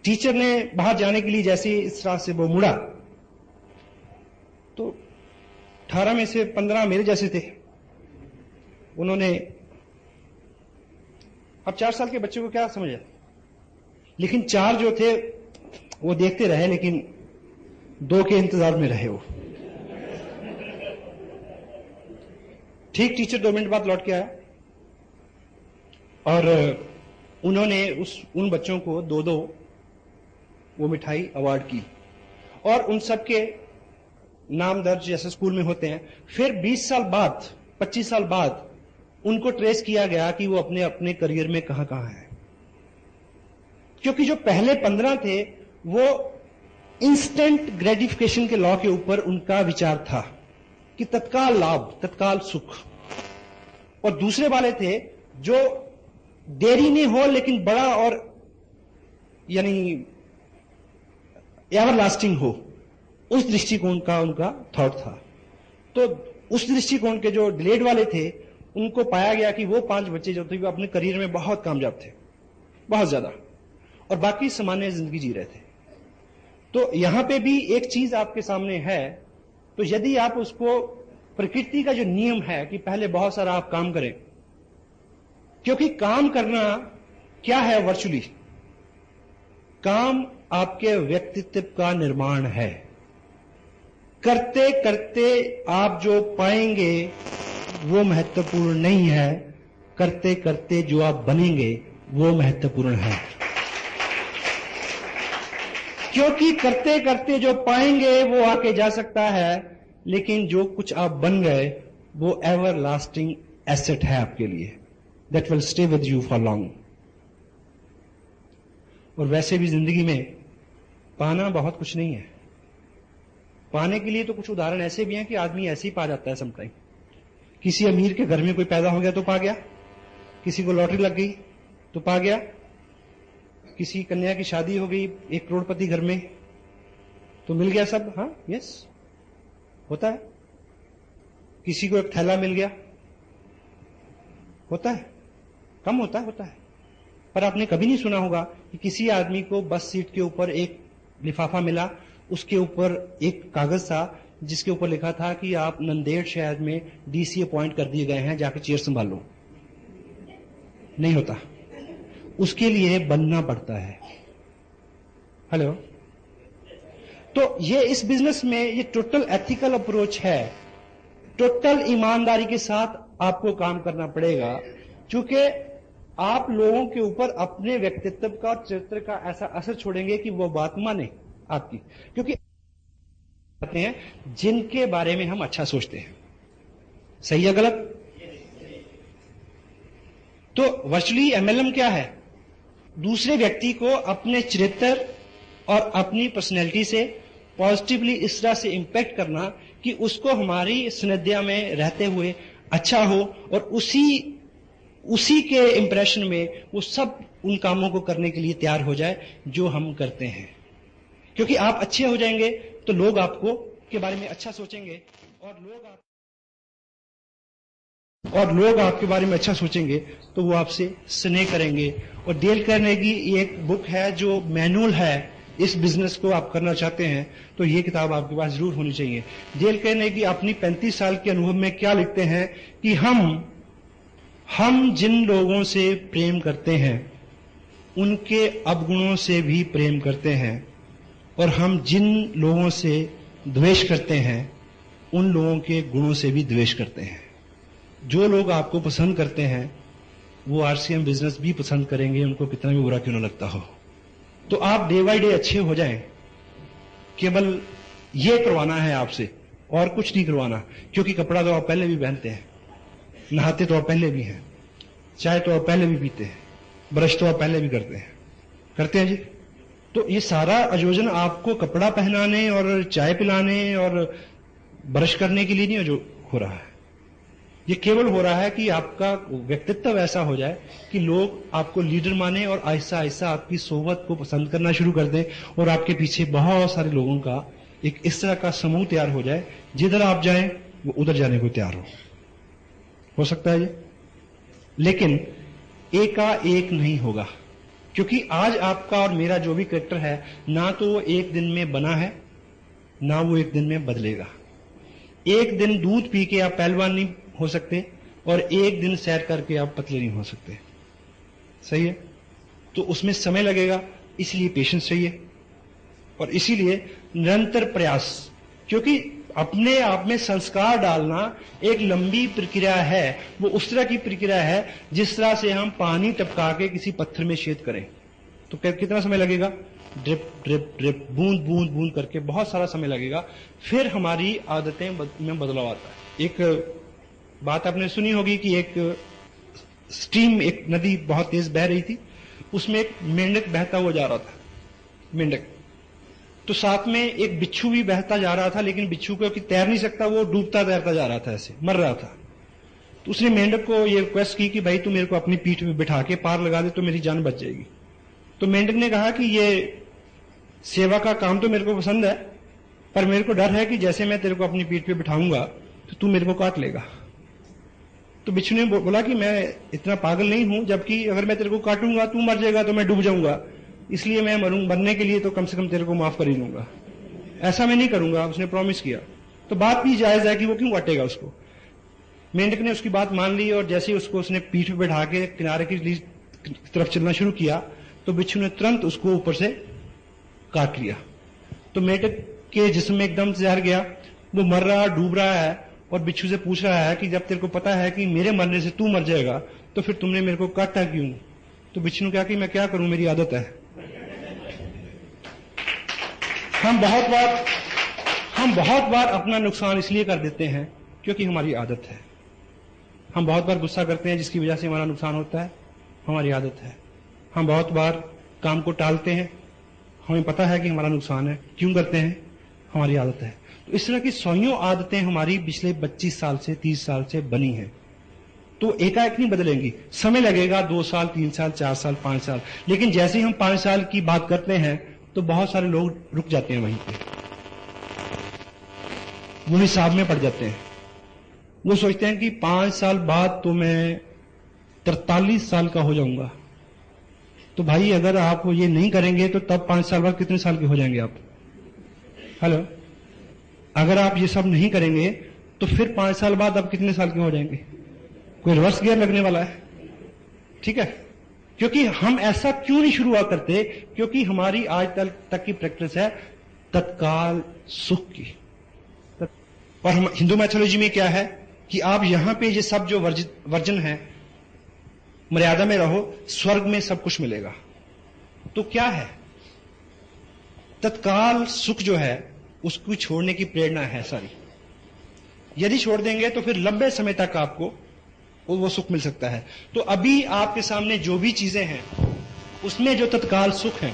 टीचर ने बाहर जाने के लिए जैसे इस तरह से वो मुड़ा, तो 18 में से 15 मेरे जैसे थे। उन्होंने, अब 4 साल के बच्चे को क्या समझ आती, लेकिन 4 जो थे वो देखते रहे, लेकिन 2 के इंतजार में रहे वो। ठीक टीचर 2 मिनट बाद लौट के आया और उन्होंने उन बच्चों को 2-2 वो मिठाई अवार्ड की और उन सब के नाम दर्ज जैसे स्कूल में होते हैं। फिर 20 साल बाद 25 साल बाद उनको ट्रेस किया गया कि वो अपने अपने करियर में कहां कहां है, क्योंकि जो पहले 15 थे वो इंस्टेंट ग्रेटिफिकेशन के लॉ के ऊपर उनका विचार था कि तत्काल लाभ, तत्काल सुख, और दूसरे वाले थे जो देरी नहीं हो लेकिन बड़ा और यानी एवर लास्टिंग हो, उस दृष्टिकोण का उनका थॉट था। तो उस दृष्टिकोण के जो डिलेड वाले थे उनको पाया गया कि वो 5 बच्चे जो थे वो अपने करियर में बहुत कामयाब थे, बहुत ज्यादा, और बाकी सामान्य जिंदगी जी रहे थे। तो यहां पे भी एक चीज आपके सामने है, तो यदि आप उसको, प्रकृति का जो नियम है कि पहले बहुत सारा आप काम करें, क्योंकि काम करना क्या है वर्चुअली, काम आपके व्यक्तित्व का निर्माण है। करते करते आप जो पाएंगे वो महत्वपूर्ण नहीं है, करते करते जो आप बनेंगे वो महत्वपूर्ण है। क्योंकि करते करते जो पाएंगे वो आके जा सकता है, लेकिन जो कुछ आप बन गए वो एवर लास्टिंग एसेट है आपके लिए, that will stay with you for long. और वैसे भी जिंदगी में पाना बहुत कुछ नहीं है। पाने के लिए तो कुछ उदाहरण ऐसे भी हैं कि आदमी ऐसे ही पा जाता है समटाइम। किसी अमीर के घर में कोई पैदा हो गया तो पा गया, किसी को लॉटरी लग गई तो पा गया, किसी कन्या की शादी हो गई 1 करोड़पति घर में तो मिल गया सब। हाँ, यस, होता है। किसी को एक थैला मिल गया, होता है, कम होता है, होता है। पर आपने कभी नहीं सुना होगा कि किसी आदमी को बस सीट के ऊपर एक लिफाफा मिला, उसके ऊपर एक कागज था जिसके ऊपर लिखा था कि आप नंदेड़ शहर में डीसी अपॉइंट कर दिए गए हैं, जाके चेयर संभालो। नहीं होता, उसके लिए बनना पड़ता है। हेलो। तो ये इस बिजनेस में ये टोटल एथिकल अप्रोच है, टोटल ईमानदारी के साथ आपको काम करना पड़ेगा, क्योंकि आप लोगों के ऊपर अपने व्यक्तित्व का और चरित्र का ऐसा असर छोड़ेंगे कि वो बात माने आपकी, क्योंकि आते हैं जिनके बारे में हम अच्छा सोचते हैं। सही है गलत? तो वर्चुअली एमएलएम क्या है? दूसरे व्यक्ति को अपने चरित्र और अपनी पर्सनैलिटी से पॉजिटिवली इस तरह से इंपैक्ट करना कि उसको हमारी सानिध्य में रहते हुए अच्छा हो, और उसी के इंप्रेशन में वो सब उन कामों को करने के लिए तैयार हो जाए जो हम करते हैं। क्योंकि आप अच्छे हो जाएंगे तो लोग आपको के बारे में अच्छा सोचेंगे, और लोग आपके बारे में अच्छा सोचेंगे तो वो आपसे स्नेह करेंगे। और डेल कार्नेगी की एक बुक है जो मैनुअल है, इस बिजनेस को आप करना चाहते हैं तो ये किताब आपके पास जरूर होनी चाहिए। डेल कार्नेगी अपनी 35 साल के अनुभव में क्या लिखते हैं कि हम जिन लोगों से प्रेम करते हैं उनके अवगुणों से भी प्रेम करते हैं, और हम जिन लोगों से द्वेष करते हैं उन लोगों के गुणों से भी द्वेष करते हैं। जो लोग आपको पसंद करते हैं वो आरसीएम बिजनेस भी पसंद करेंगे, उनको कितना भी बुरा क्यों ना लगता हो। तो आप डे बाय डे अच्छे हो जाएं, केवल ये करवाना है आपसे और कुछ नहीं करवाना। क्योंकि कपड़ा तो आप पहले भी पहनते हैं, नहाते तो आप पहले भी हैं, चाय तो आप पहले भी पीते हैं, ब्रश तो आप पहले भी करते हैं जी। तो ये सारा आयोजन आपको कपड़ा पहनाने और चाय पिलाने और ब्रश करने के लिए नहीं जो हो रहा है, ये केवल हो रहा है कि आपका व्यक्तित्व ऐसा हो जाए कि लोग आपको लीडर माने और आहिस्ता आहिस्ता आपकी सोहबत को पसंद करना शुरू कर दें, और आपके पीछे बहुत सारे लोगों का एक इस तरह का समूह तैयार हो जाए, जिधर आप जाएं वो उधर जाने को तैयार हो सकता है ये, लेकिन एकाएक नहीं होगा। क्योंकि आज आपका और मेरा जो भी कैरेक्टर है, ना तो वो एक दिन में बना है, ना वो एक दिन में बदलेगा। एक दिन दूध पी के आप पहलवान नहीं हो सकते, और एक दिन सैर करके आप पतले नहीं हो सकते। सही है? तो उसमें समय लगेगा, इसलिए पेशेंस चाहिए, और इसीलिए निरंतर प्रयास। क्योंकि अपने आप में संस्कार डालना एक लंबी प्रक्रिया है। वो उस तरह की प्रक्रिया है जिस तरह से हम पानी टपका के किसी पत्थर में छेद करें तो कितना समय लगेगा? ड्रिप ड्रिप ड्रिप, बूंद बूंद बूंद करके बहुत सारा समय लगेगा, फिर हमारी आदतें में बदलाव आता है। एक बात आपने सुनी होगी कि एक स्ट्रीम, एक नदी बहुत तेज बह रही थी, उसमें एक मेंढक बहता हुआ जा रहा था, मेंढक। तो साथ में एक बिच्छू भी बहता जा रहा था, लेकिन बिच्छू क्योंकि तैर नहीं सकता, वो डूबता तैरता जा रहा था, ऐसे मर रहा था। तो उसने मेंढक को ये रिक्वेस्ट की कि भाई तू मेरे को अपनी पीठ पे बिठा के पार लगा दे तो मेरी जान बच जाएगी। तो मेंढक ने कहा कि ये सेवा का काम तो मेरे को पसंद है, पर मेरे को डर है कि जैसे मैं तेरे को अपनी पीठ पे बिठाऊंगा तो तू मेरे को काट लेगा। तो बिच्छू ने बोला कि मैं इतना पागल नहीं हूं, जबकि अगर मैं तेरे को काटूंगा तू मर जाएगा तो मैं डूब जाऊंगा, इसलिए मैं मरने के लिए तो कम से कम तेरे को माफ कर ही दूंगा, ऐसा मैं नहीं करूंगा। उसने प्रॉमिस किया। तो बात भी जायज है कि वो क्यों काटेगा उसको। मेंढक ने उसकी बात मान ली और जैसे ही उसको उसने पीठ पे बैठा के किनारे की तरफ चलना शुरू किया तो बिच्छू ने तुरंत उसको ऊपर से काट लिया। तो मेंढक के जिस्म में एकदम जहर गया, वो मर रहा, डूब रहा है और बिच्छू से पूछ रहा है कि जब तेरे को पता है कि मेरे मरने से तू मर जाएगा तो फिर तुमने मेरे को काटा क्यों? तो बिच्छू ने कहा कि मैं क्या करूं, मेरी आदत है। हम बहुत बार अपना नुकसान इसलिए कर देते हैं क्योंकि हमारी आदत है। हम बहुत बार गुस्सा करते हैं जिसकी वजह से हमारा नुकसान होता है, हमारी आदत है। हम बहुत बार काम को टालते हैं, हमें पता है कि हमारा नुकसान है, क्यों करते हैं? हमारी आदत है। तो इस तरह की 100 आदतें हमारी पिछले 25 साल से 30 साल से बनी हैं। तो एकाएक नहीं बदलेंगी, समय लगेगा, 2 साल 3 साल 4 साल 5 साल। लेकिन जैसे ही हम 5 साल की बात करते हैं तो बहुत सारे लोग रुक जाते हैं वहीं पे, वो हिसाब में पड़ जाते हैं। वो सोचते हैं कि 5 साल बाद तो मैं 43 साल का हो जाऊंगा। तो भाई अगर आप ये नहीं करेंगे तो तब 5 साल बाद कितने साल के हो जाएंगे आप? हेलो, अगर आप ये सब नहीं करेंगे तो फिर 5 साल बाद आप कितने साल के हो जाएंगे? कोई रिवर्स गियर लगने वाला है। ठीक है, क्योंकि हम ऐसा क्यों नहीं शुरुआत करते? क्योंकि हमारी आज तक की प्रैक्टिस है तत्काल सुख की। और हम हिंदू मैथोलॉजी में क्या है कि आप यहां पे ये सब जो वर्जन है, मर्यादा में रहो, स्वर्ग में सब कुछ मिलेगा। तो क्या है? तत्काल सुख जो है उसको छोड़ने की प्रेरणा है सारी। यदि छोड़ देंगे तो फिर लंबे समय तक आपको वो सुख मिल सकता है। तो अभी आपके सामने जो भी चीजें हैं उसमें जो तत्काल सुख है,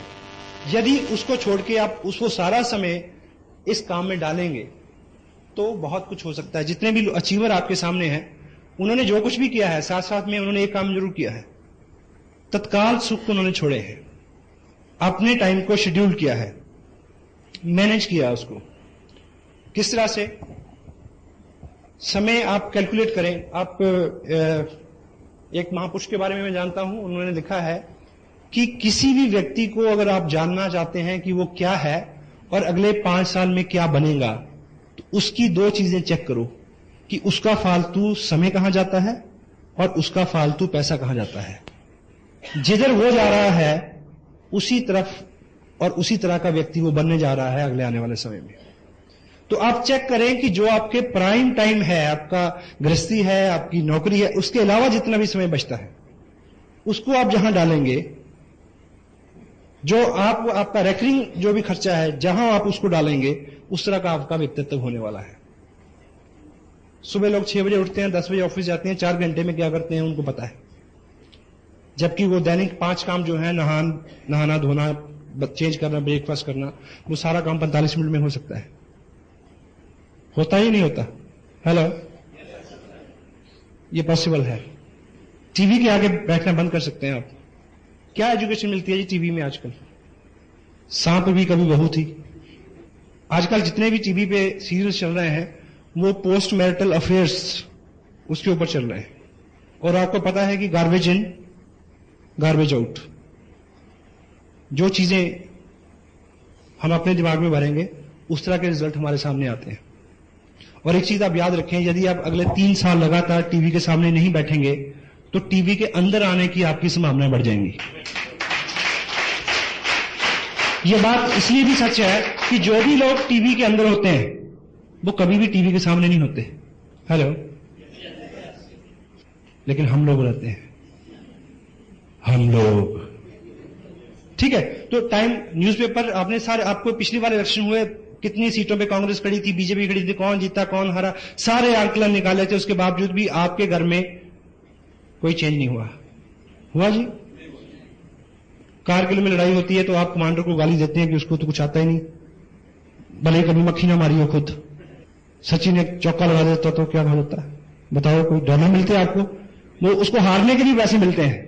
यदि उसको छोड़ के आप उसको सारा समय इस काम में डालेंगे तो बहुत कुछ हो सकता है। जितने भी अचीवर आपके सामने हैं उन्होंने जो कुछ भी किया है, साथ साथ में उन्होंने एक काम जरूर किया है, तत्काल सुख को उन्होंने छोड़े हैं, अपने टाइम को शेड्यूल किया है, मैनेज किया उसको। किस तरह से? समय आप कैलकुलेट करें। आप एक महापुरुष के बारे में मैं जानता हूं, उन्होंने लिखा है कि किसी भी व्यक्ति को अगर आप जानना चाहते हैं कि वो क्या है और अगले 5 साल में क्या बनेगा, तो उसकी 2 चीजें चेक करो कि उसका फालतू समय कहां जाता है और उसका फालतू पैसा कहां जाता है। जिधर वो जा रहा है उसी तरफ और उसी तरह का व्यक्ति वो बनने जा रहा है अगले आने वाले समय में। तो आप चेक करें कि जो आपके प्राइम टाइम है, आपका गृहस्थी है, आपकी नौकरी है, उसके अलावा जितना भी समय बचता है उसको आप जहां डालेंगे, जो आपका रेकरिंग जो भी खर्चा है, जहां आप उसको डालेंगे उस तरह का आपका व्यक्तित्व होने वाला है। सुबह लोग 6 बजे उठते हैं, 10 बजे ऑफिस जाते हैं, 4 घंटे में क्या करते हैं उनको पता है। जबकि वो दैनिक 5 काम जो है, नहाना धोना, चेंज करना, ब्रेकफास्ट करना, वो सारा काम 45 मिनट में हो सकता है। होता ही नहीं होता? हेलो, ये पॉसिबल है। टीवी के आगे बैठना बंद कर सकते हैं आप। क्या एजुकेशन मिलती है जी टीवी में आजकल? सांप भी कभी बहू थी। आजकल जितने भी टीवी पे सीरियल चल रहे हैं वो पोस्ट मैरिटल अफेयर्स उसके ऊपर चल रहे हैं। और आपको पता है कि गार्बेज इन गार्बेज आउट, जो चीजें हम अपने दिमाग में भरेंगे उस तरह के रिजल्ट हमारे सामने आते हैं। और एक चीज आप याद रखें, यदि आप अगले 3 साल लगातार टीवी के सामने नहीं बैठेंगे तो टीवी के अंदर आने की आपकी संभावनाएं बढ़ जाएंगी। यह बात इसलिए भी सच है कि जो भी लोग टीवी के अंदर होते हैं वो कभी भी टीवी के सामने नहीं होते। हेलो, लेकिन हम लोग रहते हैं, हम लोग, ठीक है। तो टाइम न्यूज़पेपर आपने सारे, आपको पिछली बार इलेक्शन हुए कितनी सीटों पे कांग्रेस खड़ी थी, बीजेपी खड़ी थी, कौन जीता कौन हारा, सारे आंकलन निकाले थे, उसके बावजूद भी आपके घर में कोई चेंज नहीं हुआ। हुआ जी? कारगिल में लड़ाई होती है तो आप कमांडर को गाली देते हैं कि उसको तो कुछ आता ही नहीं, भले ही कभी मक्खी ना मारी हो खुद। सचिन एक चौका लगा देता तो क्या होता है बताओ, कोई डर नहीं मिलते आपको? वो उसको हारने के लिए पैसे मिलते हैं,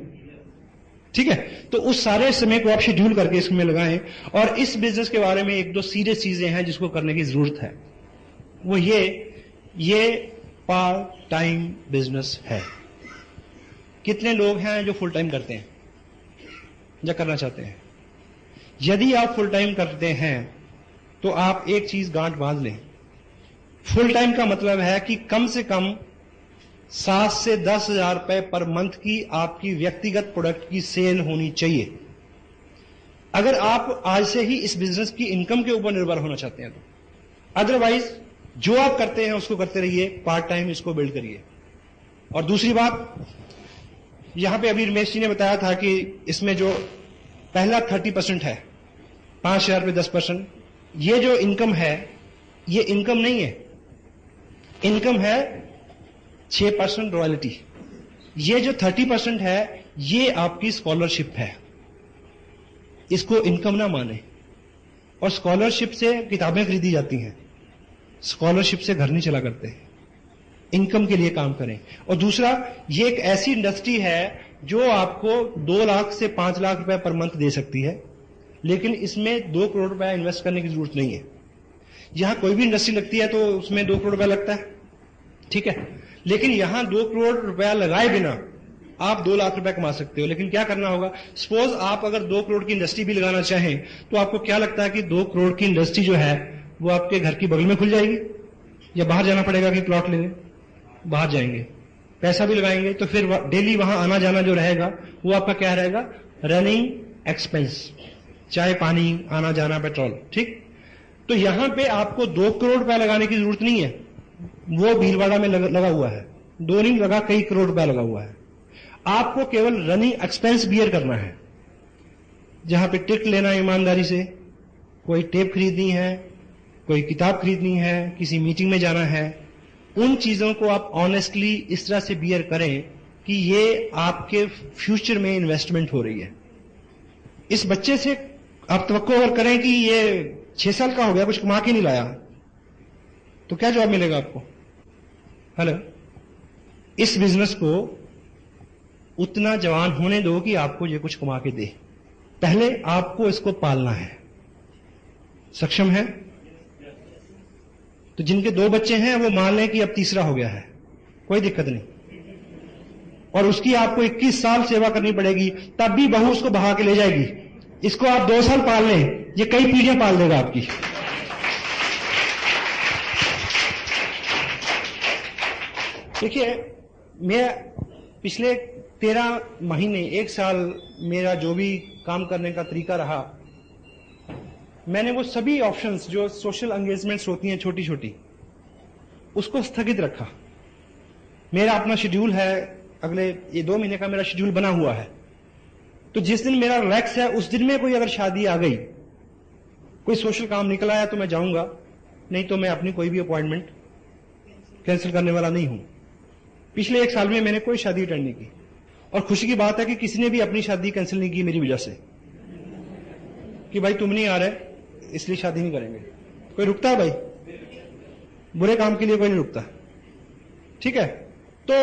ठीक है। तो उस सारे समय को आप शेड्यूल करके इसमें लगाएं। और इस बिजनेस के बारे में एक दो सीरियस चीजें हैं जिसको करने की जरूरत है। वो ये पार्ट टाइम बिजनेस है। कितने लोग हैं जो फुल टाइम करते हैं या करना चाहते हैं? यदि आप फुल टाइम करते हैं तो आप एक चीज गांठ बांध लें, फुल टाइम का मतलब है कि कम से कम 7 से 10 हजार रुपए पर मंथ की आपकी व्यक्तिगत प्रोडक्ट की सेल होनी चाहिए। अगर आप आज से ही इस बिजनेस की इनकम के ऊपर निर्भर होना चाहते हैं तो, अदरवाइज जो आप करते हैं उसको करते रहिए, पार्ट टाइम इसको बिल्ड करिए। और दूसरी बात, यहां पे अभी रमेश जी ने बताया था कि इसमें जो पहला 30% है, 5,000 पे 10%, ये जो इनकम है ये इनकम नहीं है, इनकम है 6% रॉयल्टी। ये जो 30% है ये आपकी स्कॉलरशिप है, इसको इनकम ना माने। और स्कॉलरशिप से किताबें खरीदी जाती हैं, स्कॉलरशिप से घर नहीं चला करते, इनकम के लिए काम करें। और दूसरा, ये एक ऐसी इंडस्ट्री है जो आपको 2 लाख से 5 लाख रुपए पर मंथ दे सकती है, लेकिन इसमें 2 करोड़ रुपया इन्वेस्ट करने की जरूरत नहीं है। यहां कोई भी इंडस्ट्री लगती है तो उसमें 2 करोड़ रुपया लगता है, ठीक है, लेकिन यहां 2 करोड़ रुपया लगाए बिना आप 2 लाख रुपया कमा सकते हो। लेकिन क्या करना होगा, सपोज आप अगर 2 करोड़ की इंडस्ट्री भी लगाना चाहें तो आपको क्या लगता है कि 2 करोड़ की इंडस्ट्री जो है वो आपके घर की बगल में खुल जाएगी, या बाहर जाना पड़ेगा कि प्लॉट लेने? बाहर जाएंगे, पैसा भी लगाएंगे, तो फिर डेली वहां आना जाना जो रहेगा वो आपका क्या रहेगा, रनिंग एक्सपेंस, चाहे पानी, आना जाना, पेट्रोल, ठीक। तो यहां पे आपको 2 करोड़ रुपया लगाने की जरूरत नहीं है, वो भीलवाड़ा में लगा हुआ है, 2 नहीं लगा, कई करोड़ रुपया लगा हुआ है। आपको केवल रनिंग एक्सपेंस बियर करना है, जहां पे टिकट लेना ईमानदारी से, कोई टेप खरीदनी है, कोई किताब खरीदनी है, किसी मीटिंग में जाना है, उन चीजों को आप ऑनेस्टली इस तरह से बियर करें कि ये आपके फ्यूचर में इन्वेस्टमेंट हो रही है। इस बच्चे से आप तवक्को अगर करें कि ये 6 साल का हो गया, कुछ कमा के नहीं लाया, तो क्या जवाब मिलेगा आपको? हेलो, इस बिजनेस को उतना जवान होने दो कि आपको ये कुछ कमा के दे। पहले आपको इसको पालना है। सक्षम है? तो जिनके 2 बच्चे हैं वो मान लें कि अब तीसरा हो गया है, कोई दिक्कत नहीं, और उसकी आपको 21 साल सेवा करनी पड़ेगी, तब भी बहू उसको बहा के ले जाएगी। इसको आप 2 साल पाल लें, ये कई पीढ़ियां पाल देगा आपकी। देखिए, मैं पिछले 13 महीने 1 साल मेरा जो भी काम करने का तरीका रहा, मैंने वो सभी ऑप्शंस जो सोशल एंगेजमेंट्स होती हैं छोटी छोटी, उसको स्थगित रखा। मेरा अपना शेड्यूल है, अगले ये 2 महीने का मेरा शेड्यूल बना हुआ है। तो जिस दिन मेरा रिलैक्स है उस दिन में कोई अगर शादी आ गई, कोई सोशल काम निकल आया तो मैं जाऊंगा, नहीं तो मैं अपनी कोई भी अपॉइंटमेंट कैंसिल करने वाला नहीं हूं। पिछले 1 साल में मैंने कोई शादी अटेंड नहीं की, और खुशी की बात है कि किसी ने भी अपनी शादी कैंसिल नहीं की मेरी वजह से, कि भाई तुम नहीं आ रहे इसलिए शादी नहीं करेंगे। कोई रुकता है भाई? बुरे काम के लिए कोई नहीं रुकता, ठीक है। तो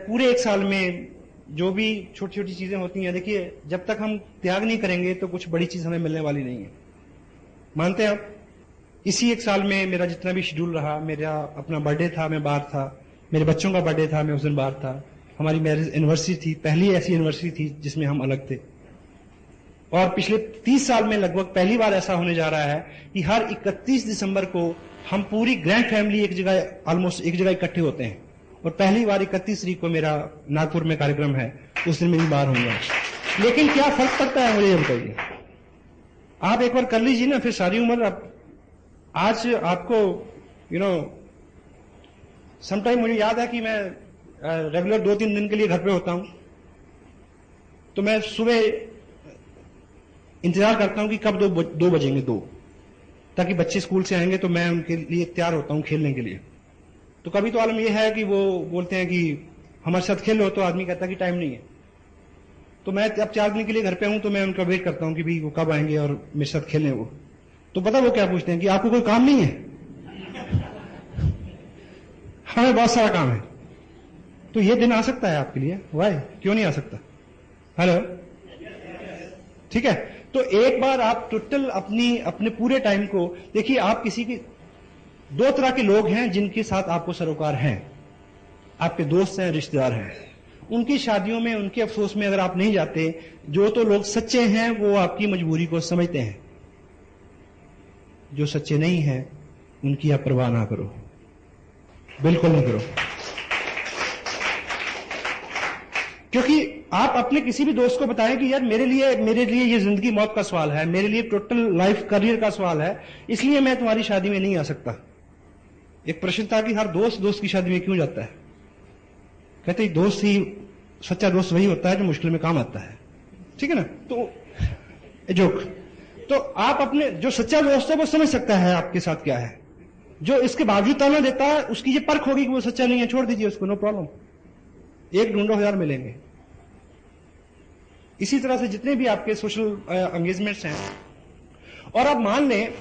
पूरे 1 साल में जो भी छोटी छोटी चीजें होती हैं, देखिए जब तक हम त्याग नहीं करेंगे तो कुछ बड़ी चीज हमें मिलने वाली नहीं है। मानते हैं आप? इसी 1 साल में मेरा जितना भी शेड्यूल रहा, मेरा अपना बर्थडे था मैं बाहर था, मेरे बच्चों का बर्थडे था मैं उस दिन बाहर था, हमारी मैरिज एनिवर्सरी थी, पहली ऐसी एनिवर्सरी थी जिसमें हम अलग थे। और पिछले 30 साल में लगभग पहली बार ऐसा होने जा रहा है कि हर 31 दिसंबर को हम पूरी ग्रैंड फैमिली एक जगह, ऑलमोस्ट एक जगह इकट्ठे होते हैं। और पहली बार 31 तारीख को मेरा नागपुर में कार्यक्रम है, उस दिन मेरी बार होगा। लेकिन क्या फर्क पड़ता है मुझे बताइए? आप एक बार कर लीजिए ना, फिर सारी उम्र आप आज आपको समटाइम मुझे याद है कि मैं रेगुलर 2-3 दिन के लिए घर पे होता हूं, तो मैं सुबह इंतजार करता हूं कि कब 2 बजेंगे, ताकि बच्चे स्कूल से आएंगे तो मैं उनके लिए तैयार होता हूं खेलने के लिए। तो कभी तो आलम यह है कि वो बोलते हैं कि हमारे साथ खेलो, तो आदमी कहता है कि टाइम नहीं है। तो मैं अब 4 दिन के लिए घर पे हूं, तो मैं उनका वेट करता हूं कि भाई वो कब आएंगे और मेरे साथ खेलें वो। तो पता वो क्या पूछते हैं कि आपको कोई काम नहीं है? हमें बहुत सारा काम है। तो ये दिन आ सकता है आपके लिए, वाई क्यों नहीं आ सकता? हेलो, ठीक है। तो एक बार आप टोटल अपने पूरे टाइम को देखिए। आप किसी की 2 तरह के लोग हैं जिनके साथ आपको सरोकार हैं, आपके दोस्त हैं, रिश्तेदार हैं। उनकी शादियों में, उनके अफसोस में अगर आप नहीं जाते, जो तो लोग सच्चे हैं वो आपकी मजबूरी को समझते हैं, जो सच्चे नहीं हैं उनकी आप परवाह ना करो, बिल्कुल नहीं करो। क्योंकि आप अपने किसी भी दोस्त को बताएं कि यार मेरे लिए ये जिंदगी मौत का सवाल है, मेरे लिए टोटल लाइफ करियर का सवाल है, इसलिए मैं तुम्हारी शादी में नहीं आ सकता। एक प्रश्न था कि हर दोस्त की शादी में क्यों जाता है? कहते दोस्त ही, सच्चा दोस्त वही होता है जो मुश्किल में काम आता है, ठीक है ना? तो जोक। तो आप अपने जो सच्चा दोस्त है वो समझ सकता है आपके साथ क्या है। जो इसके बावजूद ताना देता है उसकी ये परख होगी कि वो सच्चा नहीं है, छोड़ दीजिए उसको, नो प्रॉब्लम। एक ढूंढो 1000 मिलेंगे। इसी तरह से जितने भी आपके सोशल एंगेजमेंट्स हैं, और आप मान लें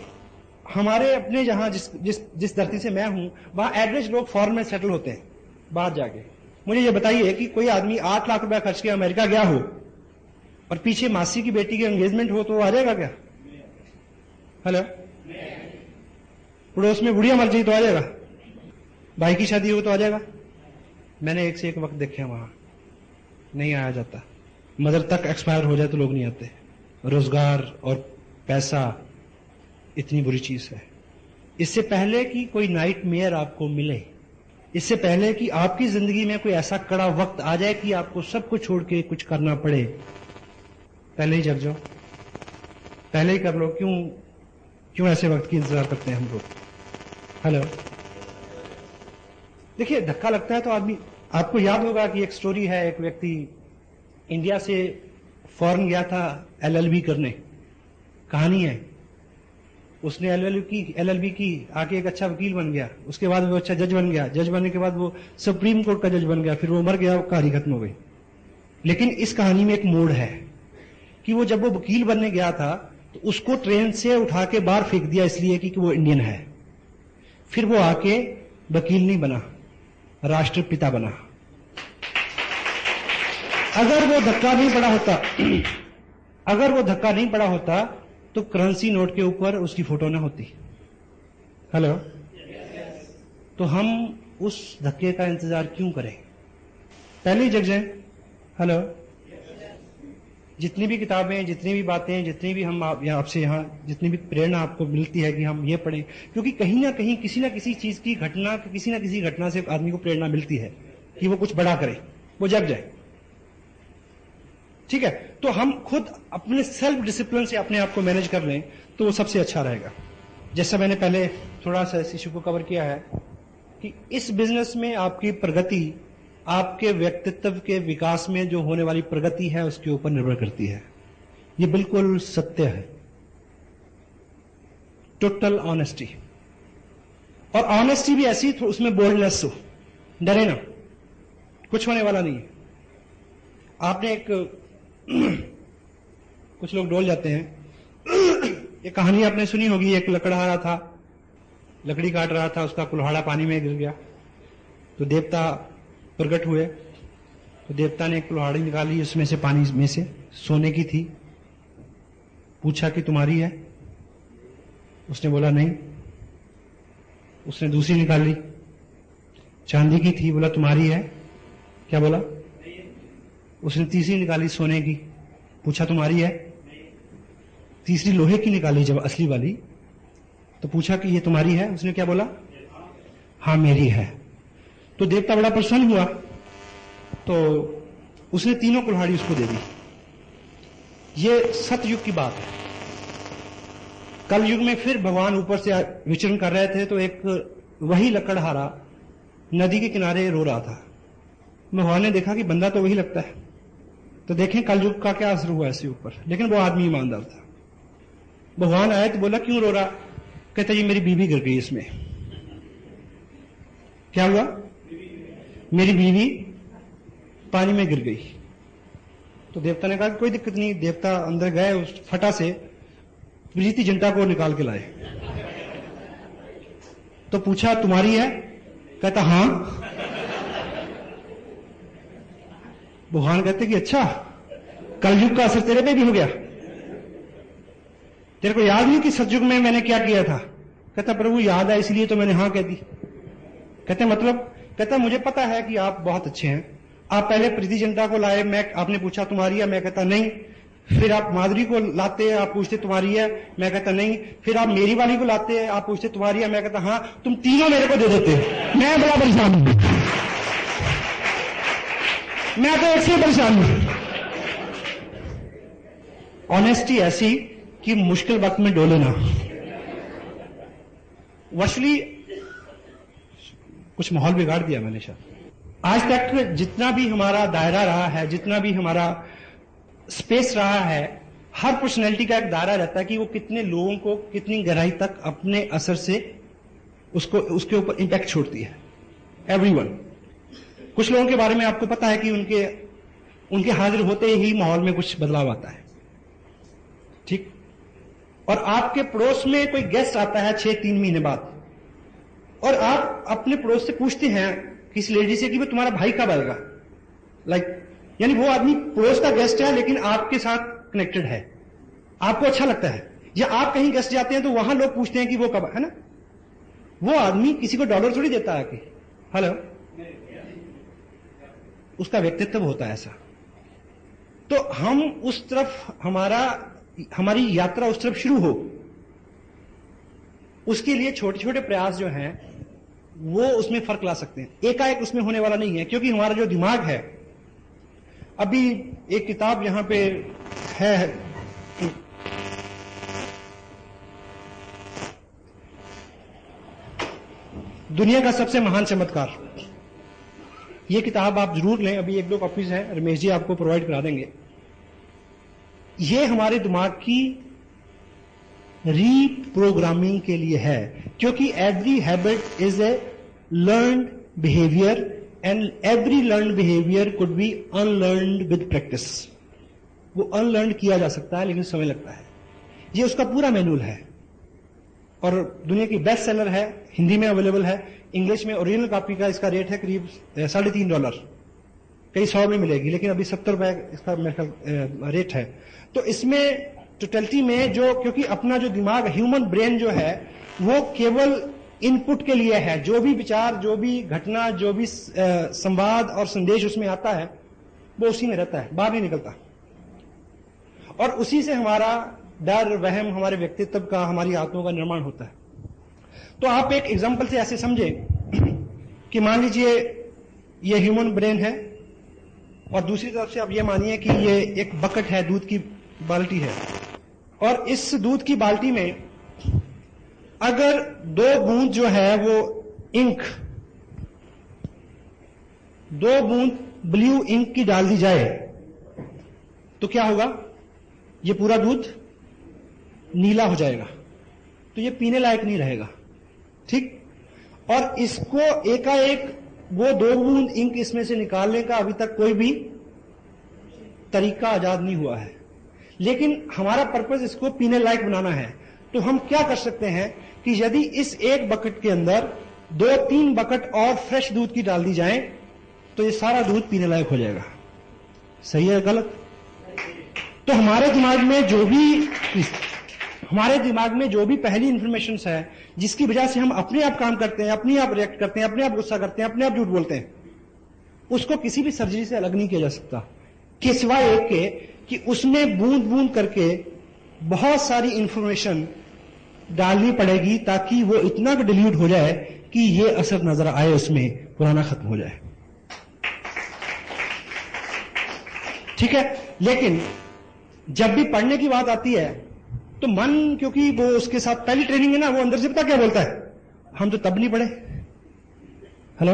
हमारे अपने जहां जिस धरती से मैं हूं, वहां एवरेज लोग फॉरेन में सेटल होते हैं बाहर जाके। मुझे ये बताइए कि कोई आदमी 8 लाख रुपया खर्च के अमेरिका गया हो और पीछे मासी की बेटी की एंगेजमेंट हो तो आ जाएगा क्या? हेलो, पड़ोस में बुढ़िया मर गई तो आ जाएगा? भाई की शादी हो तो आ जाएगा? मैंने एक से एक वक्त देखे वहां, नहीं आया जाता। मदर तक एक्सपायर हो जाए तो लोग नहीं आते। रोजगार और पैसा इतनी बुरी चीज है। इससे पहले कि कोई नाइट मेयर आपको मिले, इससे पहले कि आपकी जिंदगी में कोई ऐसा कड़ा वक्त आ जाए कि आपको सब कुछ छोड़ के कुछ करना पड़े, पहले ही जग जाओ, पहले ही कर लो। क्यों ऐसे वक्त की इंतजार करते हैं हम लोग? हेलो, देखिए धक्का लगता है तो आदमी, आपको याद होगा कि एक स्टोरी है, एक व्यक्ति इंडिया से फॉरेन गया था LLB करने, कहानी है। उसने LLB की, आके एक अच्छा वकील बन गया, उसके बाद वो अच्छा जज बन गया, जज बनने के बाद वो सुप्रीम कोर्ट का जज बन गया, फिर वो मर गया, कहानी खत्म हो गई। लेकिन इस कहानी में एक मोड़ है कि वो जब वो वकील बनने गया था तो उसको ट्रेन से उठा के बाहर फेंक दिया, इसलिए कि वो इंडियन है। फिर वो आके वकील नहीं बना, राष्ट्रपिता बना। अगर वो धक्का नहीं पड़ा होता तो करेंसी नोट के ऊपर उसकी फोटो ना होती। हेलो, तो हम उस धक्के का इंतजार क्यों करें? पहले ही जग जाएं। हेलो, जितनी भी किताबें, जितनी भी बातें, जितनी भी हम आपसे यहाँ जितनी भी प्रेरणा आपको मिलती है कि हम ये पढ़ें, क्योंकि कहीं ना कहीं किसी ना किसी चीज की घटना, किसी ना किसी घटना से आदमी को प्रेरणा मिलती है कि वो कुछ बड़ा करे, वो जग जाए। ठीक है, तो हम खुद अपने सेल्फ डिसिप्लिन से अपने आप को मैनेज कर लें तो वो सबसे अच्छा रहेगा। जैसा मैंने पहले थोड़ा सा इस इशू को कवर किया है कि इस बिजनेस में आपकी प्रगति, आपके व्यक्तित्व के विकास में जो होने वाली प्रगति है उसके ऊपर निर्भर करती है। ये बिल्कुल सत्य है। टोटल ऑनेस्टी, और ऑनेस्टी भी ऐसी, उसमें बोल्डनेस हो, डरे ना, कुछ होने वाला नहीं है। आपने एक कुछ लोग डोल जाते हैं। एक कहानी आपने सुनी होगी, एक लकड़हारा था, लकड़ी काट रहा था, उसका कुल्हाड़ा पानी में गिर गया तो देवता प्रकट हुए। तो देवता ने एक कुल्हाड़ी निकाली, उसमें से पानी में से सोने की थी। पूछा कि तुम्हारी है? उसने बोला नहीं। उसने दूसरी निकाली, चांदी की थी, बोला तुम्हारी है? क्या बोला? उसने तीसरी निकाली, सोने की। पूछा तुम्हारी है? तीसरी लोहे की निकाली जब असली वाली, तो पूछा कि ये तुम्हारी है? उसने क्या बोला? हाँ मेरी है। तो देवता बड़ा प्रसन्न हुआ, तो उसने तीनों कुल्हाड़ी उसको दे दी। ये सतयुग की बात है। कल युग में फिर भगवान ऊपर से विचरण कर रहे थे, तो एक वही लकड़हारा नदी के किनारे रो रहा था। भगवान ने देखा कि बंदा तो वही लगता है, तो देखें कल युग का क्या असर हुआ इसके ऊपर। लेकिन वो आदमी ईमानदार था। भगवान आए तो बोला क्यों रो रहा? कहता जी मेरी बीवी गिर गई इसमें। क्या हुआ? मेरी बीवी पानी में गिर गई। तो देवता ने कहा कोई दिक्कत नहीं। देवता अंदर गए, उस फटा से प्रीति जिंटा को निकाल के लाए। तो पूछा तुम्हारी है? कहता हां। भगवान कहते कि अच्छा, कलयुग का असर तेरे पे भी हो गया? तेरे को याद नहीं कि सतयुग में मैंने क्या किया था? कहता प्रभु याद है, इसलिए तो मैंने हां कह दी। कहते मतलब? कहता मुझे पता है कि आप बहुत अच्छे हैं। आप पहले प्रीति जिंटा को लाए, आपने पूछा तुम्हारी है? मैं कहता नहीं। फिर आप माधुरी को लाते, आप पूछते तुम्हारी है? मैं कहता नहीं। फिर आप मेरी वाली को लाते, आप पूछते तुम्हारी है? मैं कहता हाँ। तुम तीनों मेरे को दे देते, मैं बड़ा परेशान हूं। मैं तो एक से परेशान हूं। ऑनेस्टी ऐसी कि मुश्किल वक्त में डोले ना। वशली कुछ माहौल बिगाड़ दिया मैंने शायद। आज तक जितना भी हमारा दायरा रहा है, जितना भी हमारा स्पेस रहा है, हर पर्सनैलिटी का एक दायरा रहता है कि वो कितने लोगों को कितनी गहराई तक अपने असर से उसके ऊपर इंपैक्ट छोड़ती है। एवरीवन। कुछ लोगों के बारे में आपको पता है कि उनके हाजिर होते ही माहौल में कुछ बदलाव आता है, ठीक। और आपके पड़ोस में कोई गेस्ट आता है 6-3 महीने बाद, और आप अपने पड़ोस से पूछते हैं किसी लेडी से कि वो तुम्हारा भाई कब आएगा, यानी वो आदमी पड़ोस का गेस्ट है लेकिन आपके साथ कनेक्टेड है, आपको अच्छा लगता है। या आप कहीं गेस्ट जाते हैं तो वहां लोग पूछते हैं कि वो कब, है ना। वो आदमी किसी को $1 थोड़ी देता है कि हेलो, उसका व्यक्तित्व होता है ऐसा। तो हम उस तरफ हमारी यात्रा उस तरफ शुरू हो, उसके लिए छोटे छोटे प्रयास जो हैं वो उसमें फर्क ला सकते हैं। एकाएक उसमें होने वाला नहीं है, क्योंकि हमारा जो दिमाग है, अभी एक किताब यहां पे है, दुनिया का सबसे महान चमत्कार। ये किताब आप जरूर लें, अभी 1-2 कॉपीज हैं, रमेश जी आपको प्रोवाइड करा देंगे। ये हमारे दिमाग की रीप्रोग्रामिंग के लिए है, क्योंकि every habit is a learned behaviour and every learned behaviour could be unlearned with practice. वो अनलर्न किया जा सकता है लेकिन समय लगता है। ये उसका पूरा मैनुअल है और दुनिया की बेस्ट सेलर है, हिंदी में अवेलेबल है, इंग्लिश में ओरिजिनल कॉपी का इसका रेट है करीब $3.5, कई 100 में मिलेगी, लेकिन अभी $70 इसका मेरा रेट है। तो इसमें टोटलिटी में क्योंकि अपना जो दिमाग, ह्यूमन ब्रेन जो है, वो केवल इनपुट के लिए है। जो भी विचार, जो भी घटना, जो भी संवाद और संदेश उसमें आता है, वो उसी में रहता है, बाहर नहीं निकलता। और उसी से हमारा डर, वहम, हमारे व्यक्तित्व का, हमारी आत्माओं का निर्माण होता है। तो आप एक एग्जाम्पल से ऐसे समझें कि मान लीजिए ये ह्यूमन ब्रेन है और दूसरी तरफ से आप ये मानिए कि ये एक बकेट है, दूध की बाल्टी है, और इस दूध की बाल्टी में अगर 2 बूंद जो है वो इंक, 2 बूंद ब्लू इंक की डाल दी जाए तो क्या होगा? ये पूरा दूध नीला हो जाएगा, तो ये पीने लायक नहीं रहेगा, ठीक। और इसको एकाएक वो 2 बूंद इंक इसमें से निकालने का अभी तक कोई भी तरीका आजाद नहीं हुआ है, लेकिन हमारा पर्पस इसको पीने लायक बनाना है। तो हम क्या कर सकते हैं कि यदि इस एक बकेट के अंदर 2-3 बकेट और फ्रेश दूध की डाल दी जाए तो ये सारा दूध पीने लायक हो जाएगा। सही है गलत? तो हमारे दिमाग में जो भी पहली इंफॉर्मेशन है, जिसकी वजह से हम अपने आप काम करते हैं, अपने आप रिएक्ट करते हैं, अपने आप गुस्सा करते हैं, अपने आप झूठ बोलते हैं, उसको किसी भी सर्जरी से अलग नहीं किया जा सकता, कि सिवाय एक के कि उसमें बूंद बूंद करके बहुत सारी इंफॉर्मेशन डालनी पड़ेगी ताकि वो इतना डिलीट हो जाए कि ये असर नजर आए, उसमें पुराना खत्म हो जाए, ठीक है। लेकिन जब भी पढ़ने की बात आती है तो मन, क्योंकि वो उसके साथ पहली ट्रेनिंग है ना, वो अंदर से पता क्या बोलता है, हम तो तब नहीं पढ़े। हेलो,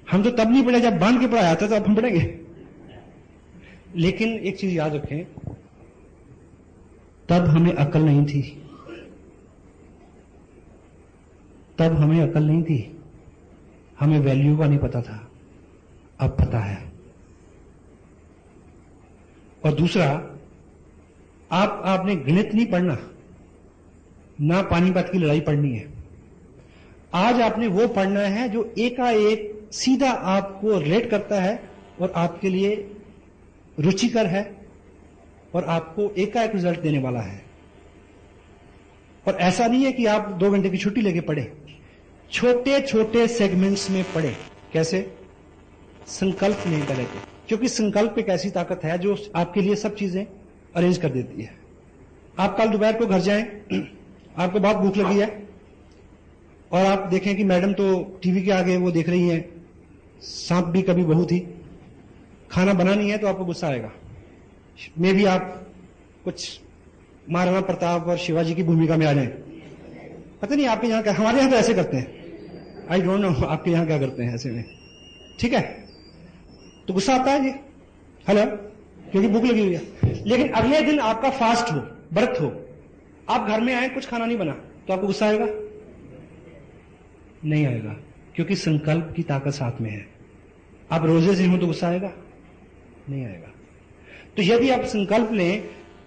हम तो तब नहीं पढ़े जब बांध के पढ़ाया था, तो अब हम पढ़ेंगे। लेकिन एक चीज याद रखें, तब हमें अकल नहीं थी, तब हमें अकल नहीं थी, हमें वैल्यू का नहीं पता था, अब पता है। और दूसरा, आपने गणित नहीं पढ़ना, ना पानीपत की लड़ाई पढ़नी है। आज आपने वो पढ़ना है जो एकाएक सीधा आपको रिलेट करता है और आपके लिए रुचिकर है और आपको एकाएक रिजल्ट देने वाला है। और ऐसा नहीं है कि आप 2 घंटे की छुट्टी लेके पढ़े, छोटे छोटे सेगमेंट्स में पढ़े। कैसे? संकल्प नहीं पहले तो, क्योंकि संकल्प एक ऐसी ताकत है जो आपके लिए सब चीजें अरेंज कर देती है। आप कल दोपहर को घर जाएं, आपको बहुत भूख लगी है और आप देखें कि मैडम तो टीवी के आगे वो देख रही हैं सांप भी कभी बहू थी, खाना बना नहीं है, तो आपको गुस्सा आएगा। मे भी आप कुछ महाराणा प्रताप और शिवाजी की भूमिका में आ जाएं। पता नहीं आपके यहां क्या, हमारे यहां तो ऐसे करते हैं, आई डोंट नो आपके यहां क्या करते हैं ऐसे में। ठीक है, तो गुस्सा आता है जी, हेलो, क्योंकि भूख लगी हुई है। लेकिन अगले दिन आपका फास्ट हो, व्रत हो, आप घर में आए, कुछ खाना नहीं बना, तो आपको गुस्सा आएगा? नहीं आएगा, क्योंकि संकल्प की ताकत साथ में है। आप रोजे से हो तो गुस्सा आएगा? नहीं आएगा। तो यदि आप संकल्प लें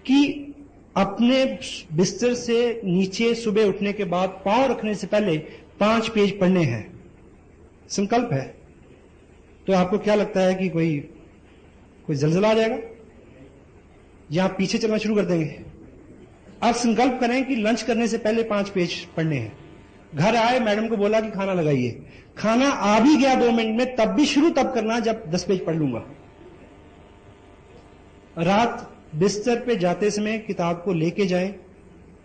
कि अपने बिस्तर से नीचे सुबह उठने के बाद पांव रखने से पहले 5 पेज पढ़ने हैं, संकल्प है, तो आपको क्या लगता है कि कोई जलजला आ जाएगा या आप पीछे चलना शुरू कर देंगे? आप संकल्प करें कि लंच करने से पहले 5 पेज पढ़ने हैं। घर आए, मैडम को बोला कि खाना लगाइए, खाना आ भी गया 2 मिनट में, तब भी शुरू तब करना जब 10 पेज पढ़ लूंगा। रात बिस्तर पे जाते समय किताब को लेके जाएं,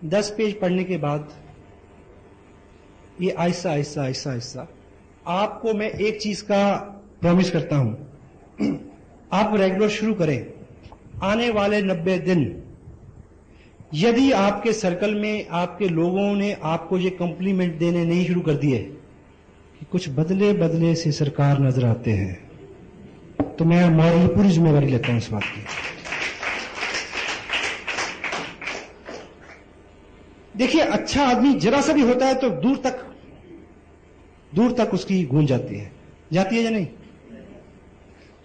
10 पेज पढ़ने के बाद ये आहिस्ता आहिस्ता आहिस्ता आहिस्ता, आपको मैं एक चीज का प्रॉमिस करता हूं, आप रेगुलर शुरू करें। आने वाले 90 दिन यदि आपके सर्कल में आपके लोगों ने आपको ये कॉम्प्लीमेंट देने नहीं शुरू कर दिए कि कुछ बदले बदले से सरकार नजर आते हैं, तो मैं मॉरल पूरी जिम्मेवारी लेता हूं इस बात की। देखिए, अच्छा आदमी जरा सा भी होता है तो दूर तक उसकी गूंज जाती है या नहीं?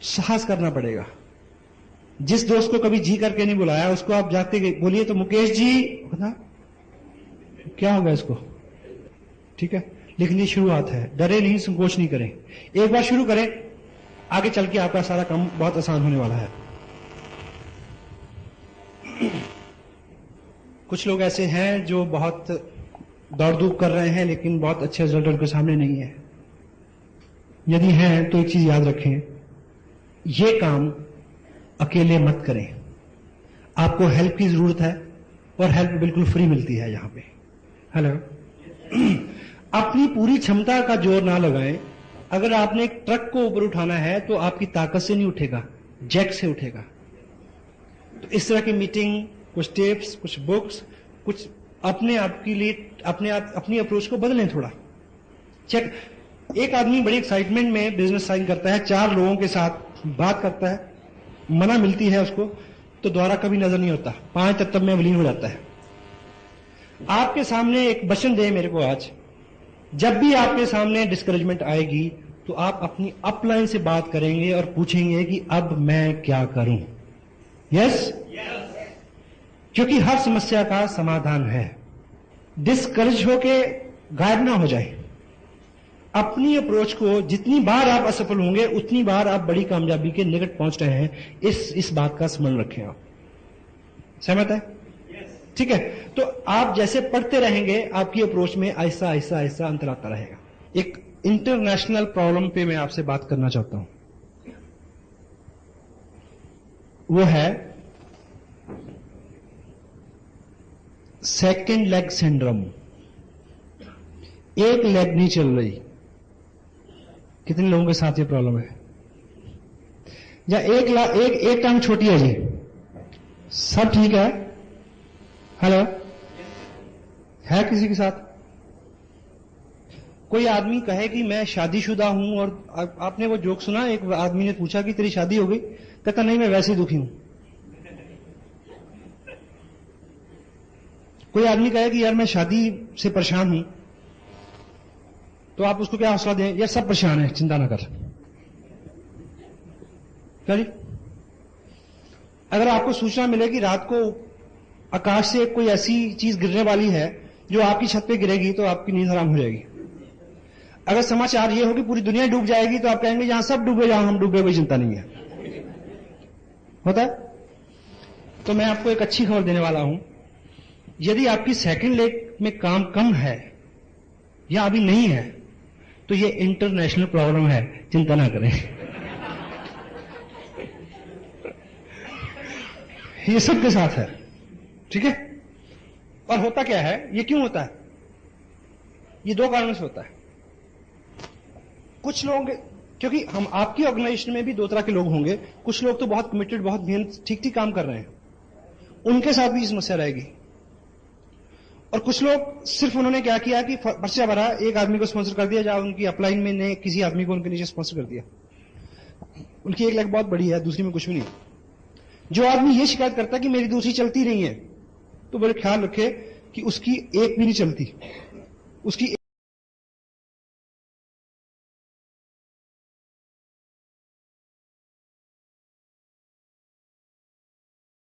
साहस करना पड़ेगा। जिस दोस्त को कभी जी करके नहीं बुलाया, उसको आप जाते बोलिए तो मुकेश जी, बता क्या होगा इसको? ठीक है, लेकिन ये शुरुआत है, डरे नहीं, संकोच नहीं करें। एक बार शुरू करें, आगे चल के आपका सारा काम बहुत आसान होने वाला है। कुछ लोग ऐसे हैं जो बहुत दौड़ धूप कर रहे हैं, लेकिन बहुत अच्छे रिजल्ट उनके सामने नहीं है। यदि हैं तो एक चीज याद रखें, ये काम अकेले मत करें। आपको हेल्प की जरूरत है और हेल्प बिल्कुल फ्री मिलती है यहां पे। हेलो, अपनी पूरी क्षमता का जोर ना लगाएं। अगर आपने एक ट्रक को ऊपर उठाना है तो आपकी ताकत से नहीं उठेगा, जैक से उठेगा। तो इस तरह की मीटिंग, कुछ टिप्स, कुछ बुक्स, कुछ अपने आप के लिए अपनी अप्रोच को बदलें थोड़ा। चेक, एक आदमी बड़ी एक्साइटमेंट में बिजनेस साइन करता है, 4 लोगों के साथ बात करता है, मना मिलती है उसको, तो द्वारा कभी नजर नहीं होता, 5 तत्व में विलीन हो जाता है। आपके सामने एक वचन दे मेरे को आज, जब भी आपके सामने डिस्करेजमेंट आएगी तो आप अपनी अपलाइन से बात करेंगे और पूछेंगे कि अब मैं क्या करूं। यस? क्योंकि हर समस्या का समाधान है। डिस्करेज होके गायब ना हो जाए। अपनी अप्रोच को जितनी बार आप असफल होंगे उतनी बार आप बड़ी कामयाबी के निकट पहुंच रहे हैं, इस बात का स्मरण रखें। आप सहमत है? ठीक है, तो आप जैसे पढ़ते रहेंगे आपकी अप्रोच में आहिस्ता आहिस्ता आहिस्ता अंतर आता रहेगा। एक इंटरनेशनल प्रॉब्लम पे मैं आपसे बात करना चाहता हूं, वो है सेकेंड लेग सिंड्रोम। एक लेग नहीं चल रही। कितने लोगों के साथ ये प्रॉब्लम है? या एक टांग छोटी है जी, सब ठीक है, हेलो, है किसी के साथ? कोई आदमी कहे कि मैं शादीशुदा हूं, और आपने वो जोक सुना, एक आदमी ने पूछा कि तेरी शादी हो गई, कहता नहीं मैं वैसे ही दुखी हूं। कोई आदमी कहे कि यार मैं शादी से परेशान हूं, तो आप उसको क्या हौसला दें? यार सब परेशान है, चिंता ना कर। क्या जी? अगर आपको सूचना मिले कि रात को आकाश से कोई ऐसी चीज गिरने वाली है जो आपकी छत पे गिरेगी, तो आपकी नींद हराम हो जाएगी। अगर समाचार ये हो कि पूरी दुनिया डूब जाएगी, तो आप कहेंगे जहां सब डूबे जहां हम डूबे, कोई चिंता नहीं है। होता है? तो मैं आपको एक अच्छी खबर देने वाला हूं। यदि आपकी सेकंड लेग में काम कम है या अभी नहीं है, तो ये इंटरनेशनल प्रॉब्लम है, चिंता ना करें। ये सबके साथ है, ठीक है? और होता क्या है, ये क्यों होता है? ये दो कारणों से होता है। कुछ लोग, क्योंकि हम आपकी ऑर्गेनाइजेशन में भी दो तरह के लोग होंगे। कुछ लोग तो बहुत कमिटेड, बहुत मेहनत, ठीक ठीक काम कर रहे हैं, उनके साथ भी समस्या रहेगी। और कुछ लोग सिर्फ उन्होंने क्या किया कि पर्चा भरा, एक आदमी को स्पॉन्सर कर दिया, जहां उनकी अपलाइन में ने किसी आदमी को उनके नीचे स्पॉन्सर कर दिया। उनकी एक लाख बहुत बड़ी है, दूसरी में कुछ भी नहीं। जो आदमी ये शिकायत करता है कि मेरी दूसरी चलती नहीं है, तो बड़े ख्याल रखे कि उसकी एक भी नहीं चलती, उसकी